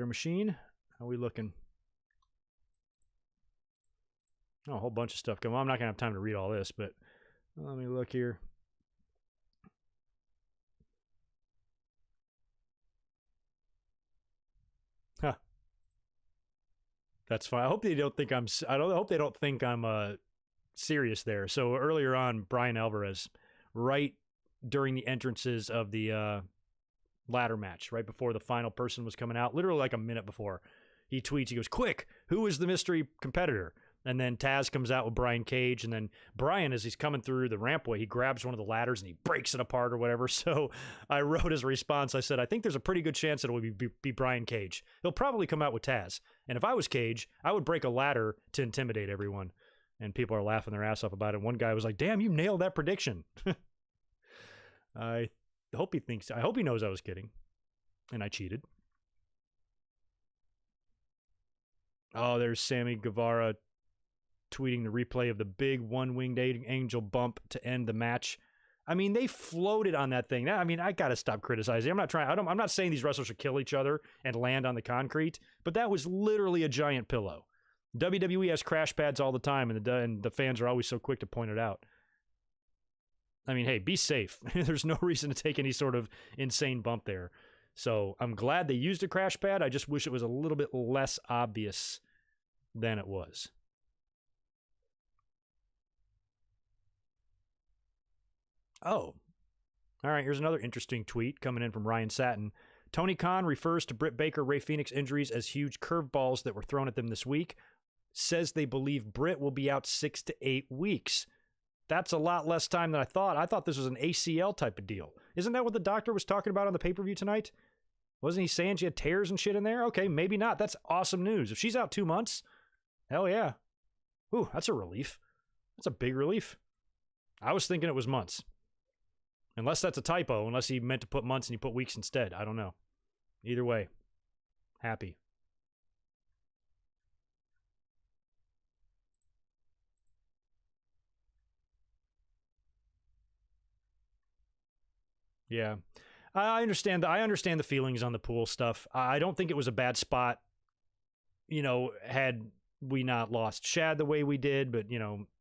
machine. How are we looking? Oh, a whole bunch of stuff going on. I'm not going to have time to read all this, but let me look here. Huh. That's fine. I hope they don't think I'm serious there. So earlier on, Brian Alvarez, right during the entrances of the ladder match, right before the final person was coming out, literally like a minute before, he tweets, he goes, "Quick, who is the mystery competitor?" And then Taz comes out with Brian Cage, and then Brian, as he's coming through the rampway, he grabs one of the ladders and he breaks it apart or whatever. So I wrote as a response, I said, I think there's a pretty good chance that it will be Brian Cage. He'll probably come out with Taz. And if I was Cage, I would break a ladder to intimidate everyone. And people are laughing their ass off about it. One guy was like, damn, you nailed that prediction. I hope he knows I was kidding. And I cheated. Oh, there's Sammy Guevara tweeting the replay of the big one-winged angel bump to end the match. I mean, they floated on that thing. I got to stop criticizing. I'm not saying these wrestlers should kill each other and land on the concrete, but that was literally a giant pillow. WWE has crash pads all the time, and the fans are always so quick to point it out. I mean, hey, be safe. There's no reason to take any sort of insane bump there. So I'm glad they used a crash pad. I just wish it was a little bit less obvious than it was. Oh, all right. Here's another interesting tweet coming in from Ryan Satin. Tony Khan refers to Britt Baker, Ray Phoenix injuries as huge curveballs that were thrown at them this week. Says they believe Britt will be out 6 to 8 weeks. That's a lot less time than I thought. I thought this was an ACL type of deal. Isn't that what the doctor was talking about on the pay-per-view tonight? Wasn't he saying she had tears and shit in there? Okay, maybe not. That's awesome news. If she's out 2 months, hell yeah. Ooh, that's a relief. That's a big relief. I was thinking it was months. Unless that's a typo, unless he meant to put months and he put weeks instead. I don't know. Either way, happy. Yeah. I understand the feelings on the pool stuff. I don't think it was a bad spot, had we not lost Shad the way we did, but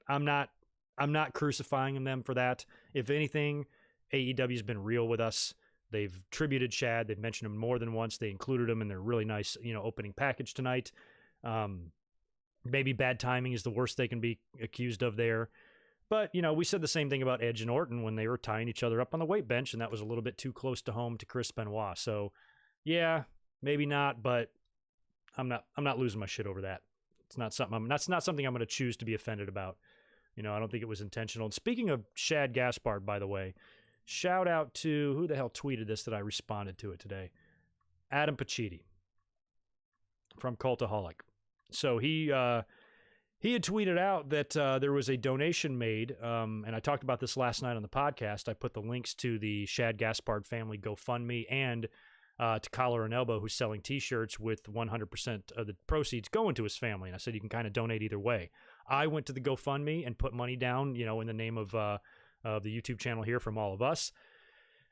I'm not crucifying them for that. If anything, AEW's been real with us. They've tributed Shad. They've mentioned him more than once. They included him in their really nice, opening package tonight. Maybe bad timing is the worst they can be accused of there. But, we said the same thing about Edge and Orton when they were tying each other up on the weight bench, and that was a little bit too close to home to Chris Benoit. So, yeah, maybe not, but I'm not losing my shit over that. That's not something I'm going to choose to be offended about. I don't think it was intentional. And speaking of Shad Gaspard, by the way, shout out to who the hell tweeted this that I responded to it today. Adam Pacitti from Cultaholic. So he had tweeted out that there was a donation made, and I talked about this last night on the podcast. I put the links to the Shad Gaspard family GoFundMe and to Collar and Elbow, who's selling T-shirts with 100% of the proceeds going to his family. And I said you can kind of donate either way. I went to the GoFundMe and put money down, in the name of the YouTube channel here from all of us,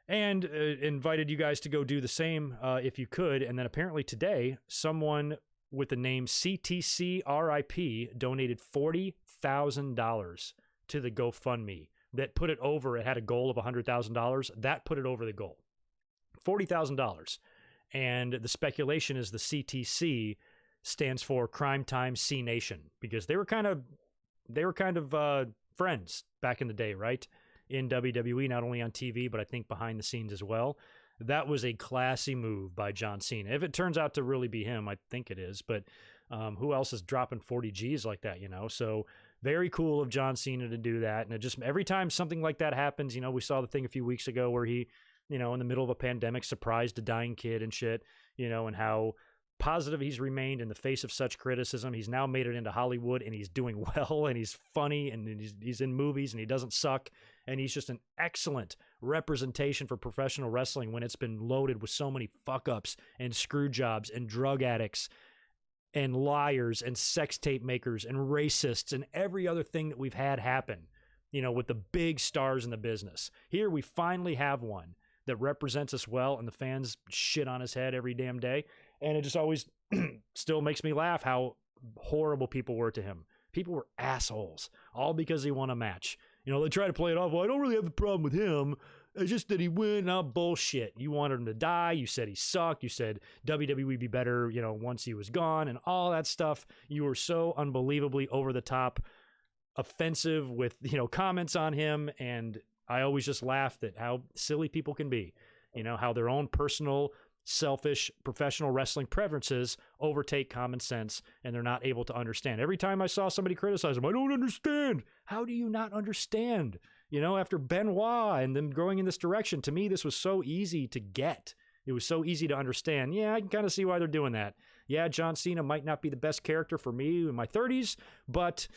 and invited you guys to go do the same if you could. And then apparently today, someone with the name CTCRIP donated $40,000 to the GoFundMe. That put it over. It had a goal of $100,000. That put it over the goal. $40,000. And the speculation is the CTC stands for Crime Time C Nation, because they were kind of friends back in the day, right? In WWE, not only on TV, but I think behind the scenes as well. That was a classy move by John Cena. If it turns out to really be him, I think it is. But who else is dropping 40 G's like that, you know? So very cool of John Cena to do that. And it just, every time something like that happens, you know, we saw the thing a few weeks ago where he, you know, in the middle of a pandemic, surprised a dying kid and shit, you know, and how positive he's remained in the face of such criticism. He's now made it into Hollywood, and he's doing well, and he's funny, and he's in movies, and he doesn't suck. And he's just an excellent representation for professional wrestling when it's been loaded with so many fuck-ups and screw jobs and drug addicts and liars and sex tape makers and racists and every other thing that we've had happen, you know, with the big stars in the business. Here we finally have one that represents us well, and the fans shit on his head every damn day. And it just always still makes me laugh how horrible people were to him. People were assholes, all because he won a match. You know, they try to play it off. Well, I don't really have a problem with him. It's just that he win. Now, bullshit. You wanted him to die. You said he sucked. You said WWE would be better, you know, once he was gone, and all that stuff. You were so unbelievably over the top, offensive with, you know, comments on him. And I always just laughed at how silly people can be, you know, how their own personal, selfish professional wrestling preferences overtake common sense, and they're not able to understand. Every time I saw somebody criticize him, I don't understand. How do you not understand? You know, after Benoit and them growing in this direction, to me, this was so easy to get. It was so easy to understand. Yeah, I can kind of see why they're doing that. Yeah, John Cena might not be the best character for me in my 30s, but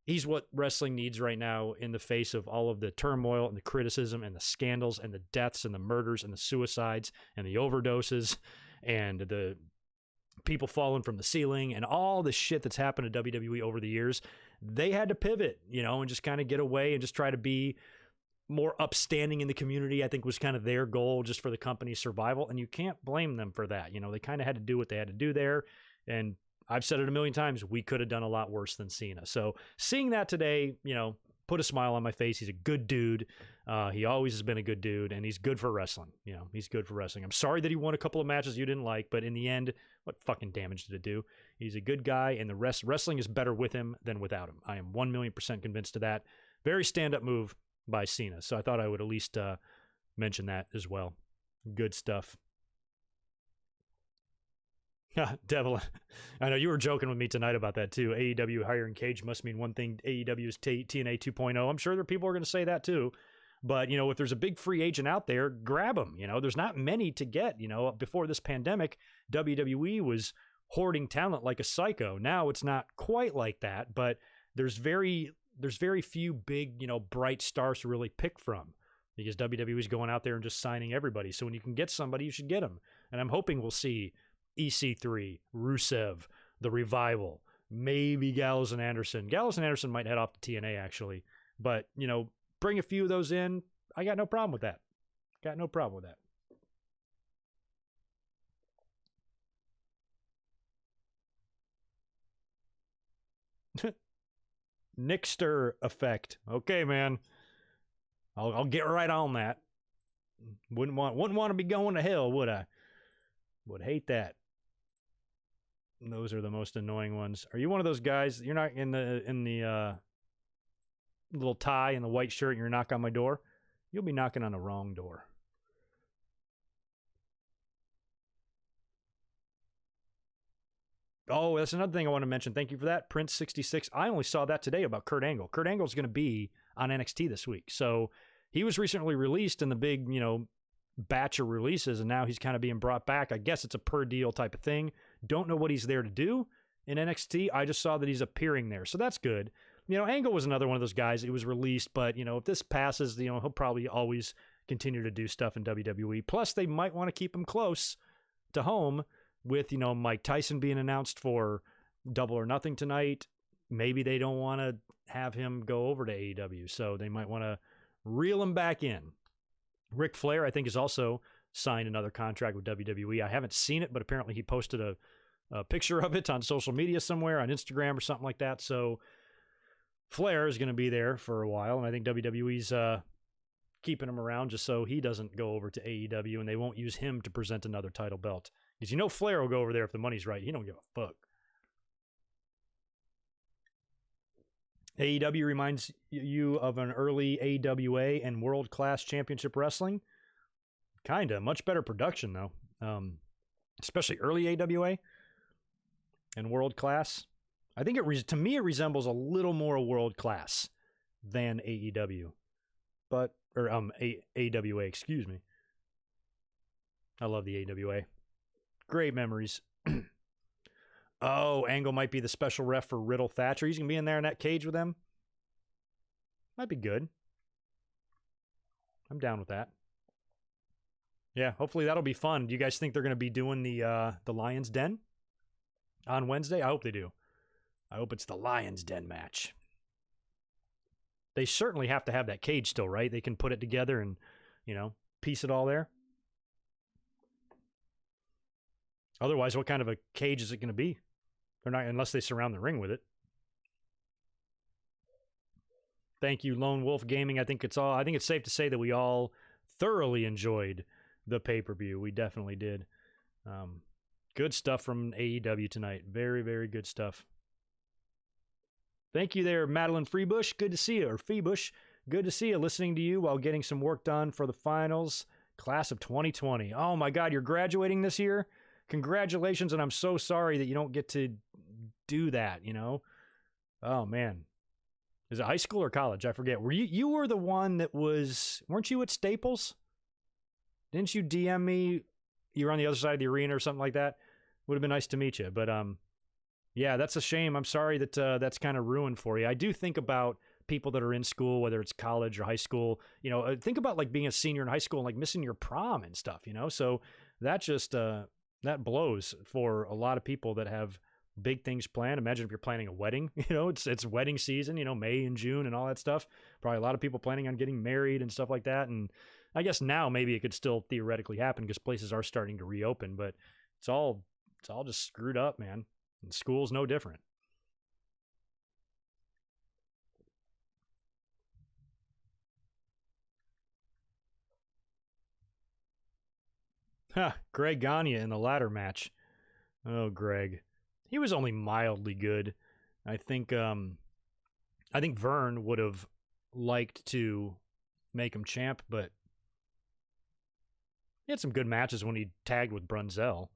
he's what wrestling needs right now in the face of all of the turmoil and the criticism and the scandals and the deaths and the murders and the suicides and the overdoses and the people falling from the ceiling and all the shit that's happened to WWE over the years. They had to pivot, you know, and just kind of get away and just try to be more upstanding in the community, I think was kind of their goal just for the company's survival. And you can't blame them for that. You know, they kind of had to do what they had to do there. And I've said it a million times, we could have done a lot worse than Cena. So seeing that today, you know, put a smile on my face. He's a good dude. He always has been a good dude, and he's good for wrestling. You know, he's good for wrestling. I'm sorry that he won a couple of matches you didn't like, but in the end, what fucking damage did it do? He's a good guy, and the wrestling is better with him than without him. I am 1,000,000% convinced of that. Very stand-up move by Cena. So I thought I would at least mention that as well. Good stuff. Devil, I know you were joking with me tonight about that too. AEW hiring Cage must mean one thing. AEW is TNA 2.0. I'm sure there are people who are going to say that too. But, you know, if there's a big free agent out there, grab them. You know, there's not many to get. You know, before this pandemic, WWE was hoarding talent like a psycho. Now it's not quite like that, but there's very few big, you know, bright stars to really pick from, because WWE is going out there and just signing everybody. So when you can get somebody, you should get them. And I'm hoping we'll see EC3, Rusev, The Revival, maybe Gallows and Anderson. Gallows and Anderson might head off to TNA, actually. But, you know, bring a few of those in. I got no problem with that. Got no problem with that. Nixter effect. Okay, man. I'll get right on that. Wouldn't want to be going to hell, would I? Would hate that. Those are the most annoying ones. Are you one of those guys? You're not in the little tie and the white shirt and you're knock on my door? You'll be knocking on the wrong door. Oh, that's another thing I want to mention. Thank you for that, Prince66. I only saw that today about Kurt Angle. Kurt Angle's going to be on NXT this week. So he was recently released in the big, you know, batch of releases, and now he's kind of being brought back. I guess it's a per deal type of thing. Don't know what he's there to do in NXT. I just saw that he's appearing there, so that's good. You know, Angle was another one of those guys. It was released, but, you know, if this passes, you know, he'll probably always continue to do stuff in WWE. Plus, they might want to keep him close to home with, you know, Mike Tyson being announced for Double or Nothing tonight. Maybe they don't want to have him go over to AEW, so they might want to reel him back in. Ric Flair, I think, has also signed another contract with WWE. I haven't seen it, but apparently he posted a a picture of it on social media somewhere, on Instagram or something like that. So Flair is going to be there for a while, and I think WWE's keeping him around just so he doesn't go over to AEW, and they won't use him to present another title belt. Because Flair will go over there if the money's right. He don't give a fuck. AEW reminds you of an early AWA and world-class championship wrestling. Kinda. Much better production, though. Especially early AWA and world-class. I think to me it resembles a little more world-class than AEW. AWA, excuse me. I love the AWA. Great memories. Oh, Angle might be the special ref for Riddle Thatcher. He's going to be in there in that cage with them. Might be good. I'm down with that. Yeah, hopefully that'll be fun. Do you guys think they're going to be doing the Lion's Den on Wednesday? I hope they do. I hope it's the Lion's Den match. They certainly have to have that cage still, right? They can put it together and, piece it all there. Otherwise, what kind of a cage is it going to be? They're not, unless they surround the ring with it. Thank you, Lone Wolf Gaming. I think it's safe to say that we all thoroughly enjoyed the pay-per-view. We definitely did. Good stuff from AEW tonight. Very, very good stuff. Thank you there, Madeline Freebush. Good to see you. Or Feebush. Good to see you. Listening to you while getting some work done for the finals. Class of 2020. Oh my God, you're graduating this year? Congratulations, and I'm so sorry that you don't get to do that, Oh, man. Is it high school or college? I forget. You were the one that weren't you at Staples? Didn't you DM me? You were on the other side of the arena or something like that? Would have been nice to meet you. But, yeah, that's a shame. I'm sorry that that's kind of ruined for you. I do think about people that are in school, whether it's college or high school. Think about, like, being a senior in high school and, like, missing your prom and stuff, So that just... that blows for a lot of people that have big things planned. Imagine if you're planning a wedding, it's wedding season, May and June and all that stuff. Probably a lot of people planning on getting married and stuff like that. And I guess now maybe it could still theoretically happen because places are starting to reopen, but it's all just screwed up, man. And school's no different. Greg Gagne in the ladder match. Oh, Greg. He was only mildly good. I think Vern would have liked to make him champ, but he had some good matches when he tagged with Brunzell.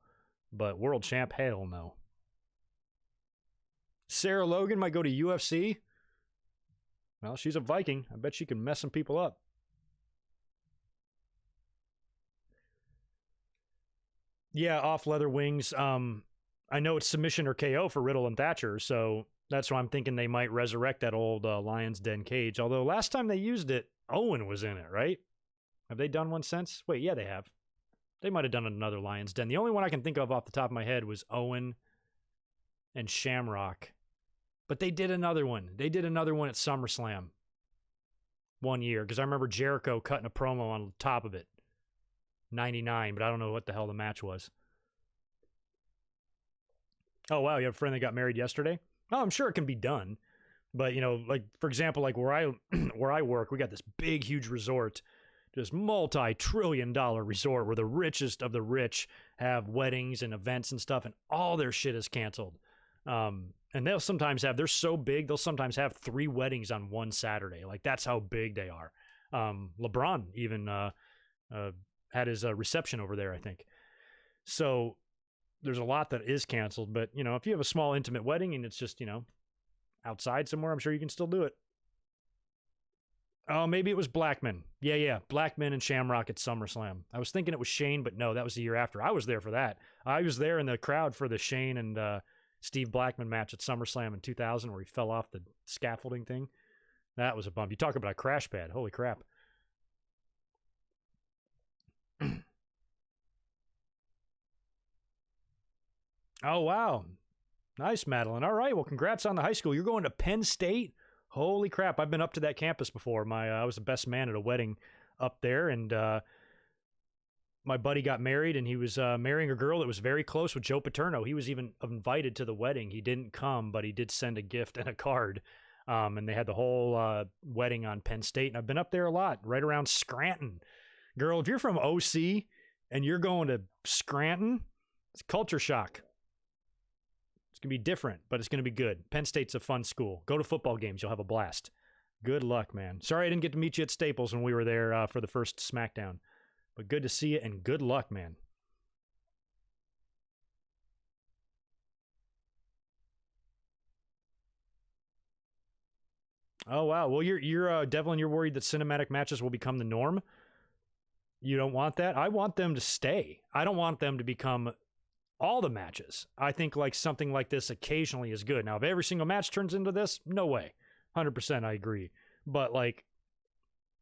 But world champ, hell no. Sarah Logan might go to UFC. Well, she's a Viking. I bet she can mess some people up. Yeah, off leather wings. I know it's submission or KO for Riddle and Thatcher, so that's why I'm thinking they might resurrect that old Lion's Den cage. Although last time they used it, Owen was in it, right? Have they done one since? Wait, yeah, they have. They might have done another Lion's Den. The only one I can think of off the top of my head was Owen and Shamrock. But they did another one. They did another one at SummerSlam one year, because I remember Jericho cutting a promo on top of it. 99, but I don't know what the hell the match was. Oh, wow, you have a friend that got married yesterday? Oh, I'm sure it can be done. But, like, for example, like where I work, we got this big, huge resort, just multi-trillion-dollar resort where the richest of the rich have weddings and events and stuff, and all their shit is canceled. And they'll so big, they'll sometimes have 3 weddings on one Saturday. Like, that's how big they are. LeBron even had his reception over there, I think. So there's a lot that is canceled, but, if you have a small intimate wedding and it's just, outside somewhere, I'm sure you can still do it. Oh, maybe it was Blackman. Yeah. Blackman and Shamrock at SummerSlam. I was thinking it was Shane, but no, that was the year after. I was there for that. I was there in the crowd for the Shane and Steve Blackman match at SummerSlam in 2000 where he fell off the scaffolding thing. That was a bump. You talk about a crash pad. Holy crap. Oh, wow. Nice, Madeline. All right. Well, congrats on the high school. You're going to Penn State? Holy crap. I've been up to that campus before. I was the best man at a wedding up there. And my buddy got married, and he was marrying a girl that was very close with Joe Paterno. He was even invited to the wedding. He didn't come, but he did send a gift and a card. And they had the whole wedding on Penn State. And I've been up there a lot, right around Scranton. Girl, if you're from OC and you're going to Scranton, it's culture shock. It's going to be different, but it's going to be good. Penn State's a fun school. Go to football games. You'll have a blast. Good luck, man. Sorry I didn't get to meet you at Staples when we were there for the first SmackDown. But good to see you, and good luck, man. Oh, wow. Well, you're Devlin, you're worried that cinematic matches will become the norm? You don't want that? I want them to stay. I don't want them to become all the matches. I think like something like this occasionally is good. Now, if every single match turns into this, no way. 100% I agree. But like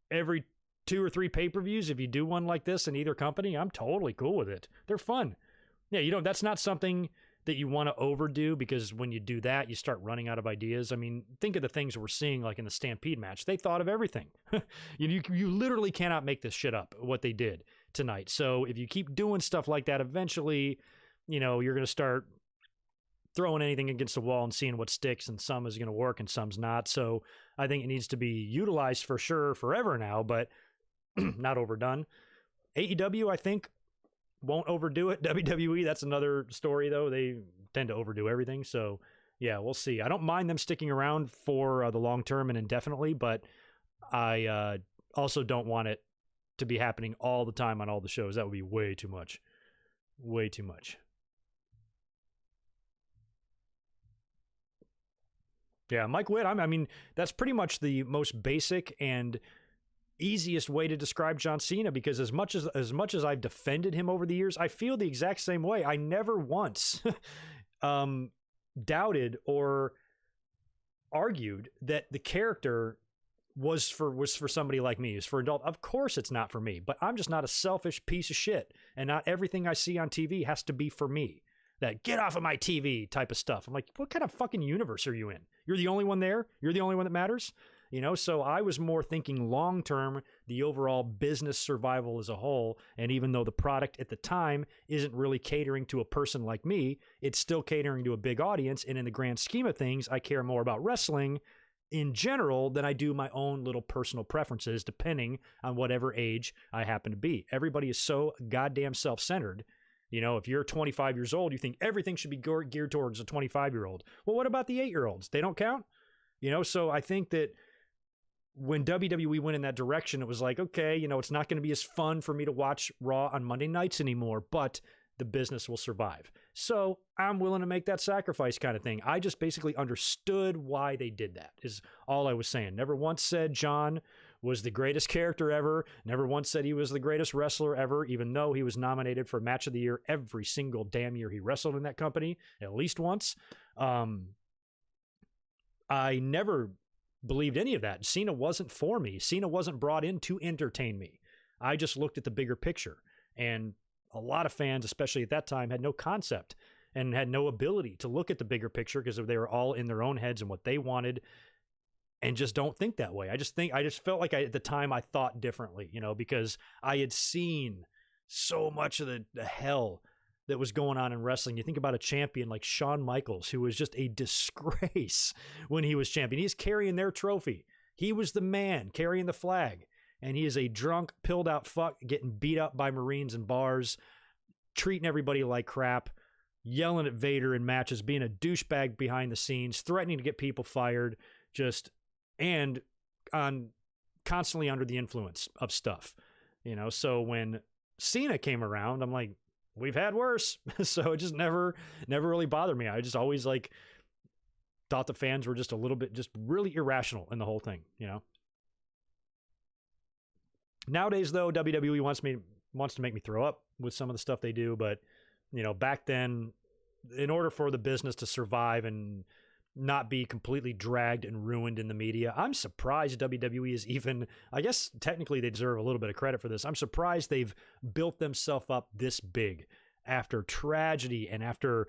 every 2 or 3 pay-per-views, if you do one like this in either company, I'm totally cool with it. They're fun. Yeah, that's not something that you want to overdo, because when you do that, you start running out of ideas. I mean, think of the things we're seeing like in the Stampede match. They thought of everything. You literally cannot make this shit up, what they did tonight. So if you keep doing stuff like that, eventually, you're going to start throwing anything against the wall and seeing what sticks, and some is going to work and some's not. So I think it needs to be utilized for sure forever now, but not overdone. AEW, I think, won't overdo it. WWE, that's another story, though. They tend to overdo everything. So, yeah, we'll see. I don't mind them sticking around for the long term and indefinitely, but I also don't want it to be happening all the time on all the shows. That would be way too much. Way too much. Yeah, Mike Witt, I mean, that's pretty much the most basic and easiest way to describe John Cena, because as much as I've defended him over the years, I feel the exact same way. I never once doubted or argued that the character was for somebody like me, is for adult. Of course it's not for me, but I'm just not a selfish piece of shit, and not everything I see on TV has to be for me. That get off of my TV type of stuff. I'm like, what kind of fucking universe are you in? You're the only one there? You're the only one that matters? So I was more thinking long-term, the overall business survival as a whole. And even though the product at the time isn't really catering to a person like me, it's still catering to a big audience. And in the grand scheme of things, I care more about wrestling in general than I do my own little personal preferences, depending on whatever age I happen to be. Everybody is so goddamn self-centered. If you're 25 years old, you think everything should be geared towards a 25-year-old. Well, what about the 8-year-olds? They don't count? So I think that when WWE went in that direction, it was like, okay, it's not going to be as fun for me to watch Raw on Monday nights anymore, but the business will survive. So I'm willing to make that sacrifice kind of thing. I just basically understood why they did that, is all I was saying. Never once said John was the greatest character ever. Never once said he was the greatest wrestler ever, even though he was nominated for Match of the Year every single damn year he wrestled in that company, at least once. I never believed any of that. Cena wasn't for me. Cena wasn't brought in to entertain me. I just looked at the bigger picture. And a lot of fans, especially at that time, had no concept and had no ability to look at the bigger picture, because they were all in their own heads and what they wanted, and just don't think that way. I just felt like at the time I thought differently, because I had seen so much of the hell that was going on in wrestling. You think about a champion like Shawn Michaels, who was just a disgrace when he was champion. He's carrying their trophy. He was the man carrying the flag, and he is a drunk, pilled out fuck getting beat up by Marines in bars, treating everybody like crap, yelling at Vader in matches, being a douchebag behind the scenes, threatening to get people fired, and constantly under the influence of stuff, So when Cena came around, I'm like, we've had worse. So it just never really bothered me. I just always thought the fans were just a little bit, just really irrational in the whole thing, Nowadays, though, WWE wants to make me throw up with some of the stuff they do. But, back then, in order for the business to survive and not be completely dragged and ruined in the media, I'm surprised WWE is even, I guess technically they deserve a little bit of credit for this. I'm surprised they've built themselves up this big after tragedy and after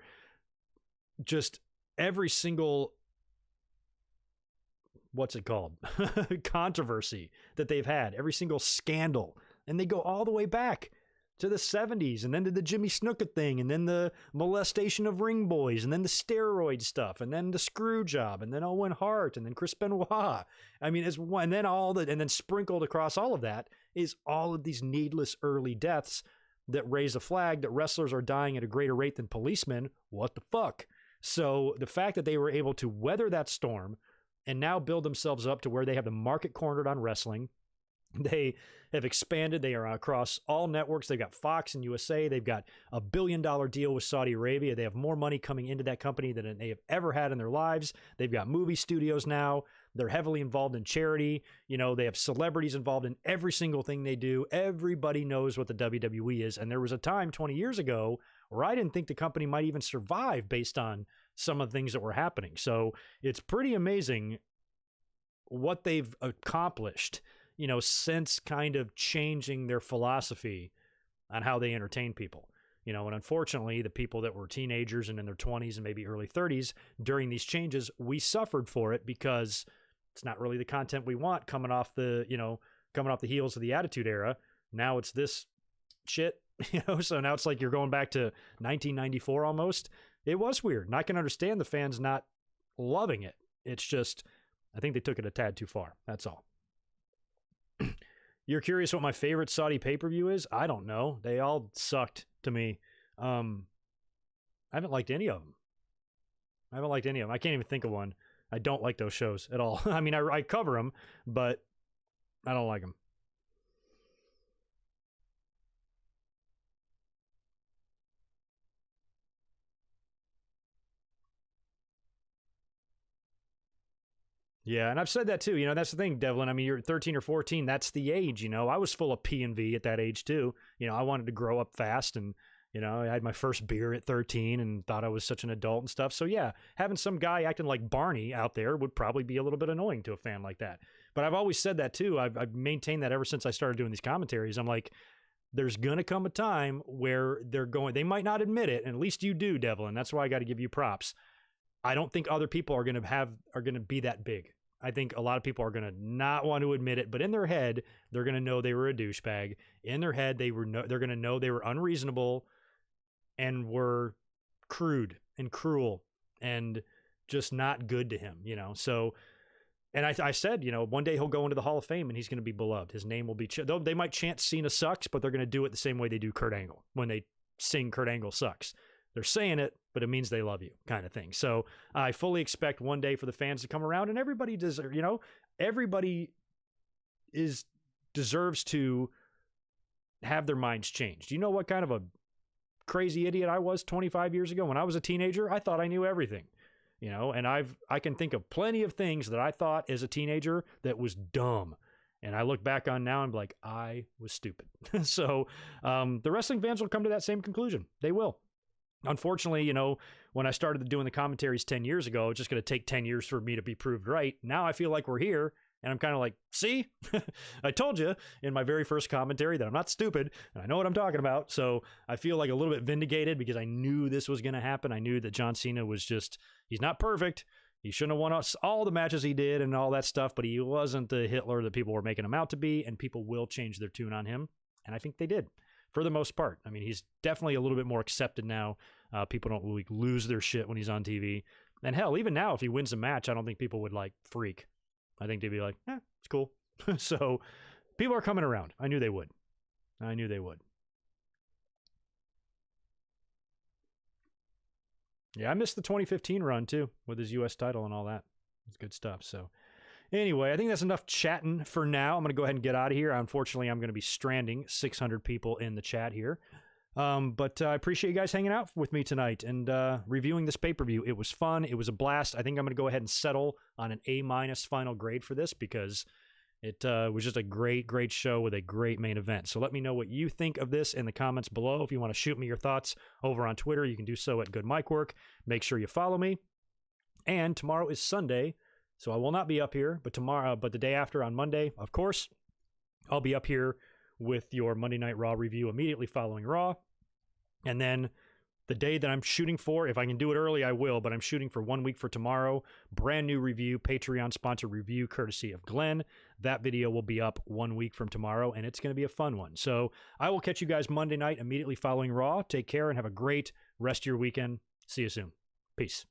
just every single, what's it called? Controversy that they've had, every single scandal. And they go all the way back. to the 70s, and then to the Jimmy Snuka thing, and then the molestation of ring boys, and then the steroid stuff, and then the screw job, and then Owen Hart, and then Chris Benoit. I mean, and then sprinkled across all of that is all of these needless early deaths that raise a flag that wrestlers are dying at a greater rate than policemen. What the fuck? So the fact that they were able to weather that storm and now build themselves up to where they have the market cornered on wrestling. They have expanded. They are across all networks. They've got Fox and USA. They've got a $1 billion deal with Saudi Arabia. They have more money coming into that company than they have ever had in their lives. They've got movie studios now. They're heavily involved in charity. You know, they have celebrities involved in every single thing they do. Everybody knows what the WWE is. And there was a time 20 years ago where I didn't think the company might even survive based on some of the things that were happening. So it's pretty amazing what they've accomplished, you know, since kind of changing their philosophy on how they entertain people. You know, and unfortunately, the people that were teenagers and in their 20s and maybe early 30s during these changes, we suffered for it because it's not really the content we want coming off the heels of the Attitude Era. Now it's this shit, you know, so now it's like you're going back to 1994 almost. It was weird, and I can understand the fans not loving it. It's just, I think they took it a tad too far. That's all. You're curious what my favorite Saudi pay-per-view is? I don't know. They all sucked to me. I haven't liked any of them. I can't even think of one. I don't like those shows at all. I mean, I cover them, but I don't like them. Yeah, and I've said that too. You know, that's the thing, Devlin. I mean, you're 13 or 14. That's the age, you know. I was full of P&V at that age too. You know, I wanted to grow up fast, and, you know, I had my first beer at 13 and thought I was such an adult and stuff. So yeah, having some guy acting like Barney out there would probably be a little bit annoying to a fan like that. But I've always said that too. I've maintained that ever since I started doing these commentaries. I'm like, there's going to come a time where they might not admit it, and at least you do, Devlin. That's why I got to give you props. I don't think other people are going to be that big. I think a lot of people are going to not want to admit it, but in their head, they're going to know they were a douchebag. In their head, they're going to know they were unreasonable and were crude and cruel and just not good to him, you know? So, and I said, you know, one day he'll go into the Hall of Fame and he's going to be beloved. His name will be, they might chant Cena sucks, but they're going to do it the same way they do Kurt Angle when they sing Kurt Angle sucks. They're saying it, but it means they love you, kind of thing. So I fully expect one day for the fans to come around, and everybody does, you know, everybody deserves to have their minds changed. You know what kind of a crazy idiot I was 25 years ago? When I was a teenager, I thought I knew everything, you know, and I can think of plenty of things that I thought as a teenager that was dumb. And I look back on now and I'm like, I was stupid. So the wrestling fans will come to that same conclusion. They will. Unfortunately, you know, when I started doing the commentaries 10 years ago, it's just going to take 10 years for me to be proved right. Now I feel like we're here, and I'm kind of like, see, I told you in my very first commentary that I'm not stupid, and I know what I'm talking about. So I feel like a little bit vindicated because I knew this was going to happen. I knew that John Cena was just, he's not perfect. He shouldn't have won us all the matches he did and all that stuff, but he wasn't the Hitler that people were making him out to be, and people will change their tune on him. And I think they did. For the most part. I mean, he's definitely a little bit more accepted now. People don't really lose their shit when he's on TV. And hell, even now, if he wins a match, I don't think people would like freak. I think they'd be like, it's cool. So people are coming around. I knew they would. Yeah, I missed the 2015 run too with his U.S. title and all that. It's good stuff. So anyway, I think that's enough chatting for now. I'm going to go ahead and get out of here. Unfortunately, I'm going to be stranding 600 people in the chat here. But I appreciate you guys hanging out with me tonight and reviewing this pay-per-view. It was fun. It was a blast. I think I'm going to go ahead and settle on an A- final grade for this because it was just a great, great show with a great main event. So let me know what you think of this in the comments below. If you want to shoot me your thoughts over on Twitter, you can do so at GoodMicWork. Make sure you follow me. And tomorrow is Sunday, so I will not be up here, but the day after on Monday, of course, I'll be up here with your Monday Night Raw review immediately following Raw. And then the day that I'm shooting for. If I can do it early, I will, but I'm shooting for 1 week for tomorrow. Brand new review, Patreon sponsor review, courtesy of Glenn. That video will be up 1 week from tomorrow, and it's going to be a fun one. So I will catch you guys Monday night immediately following Raw. Take care and have a great rest of your weekend. See you soon. Peace.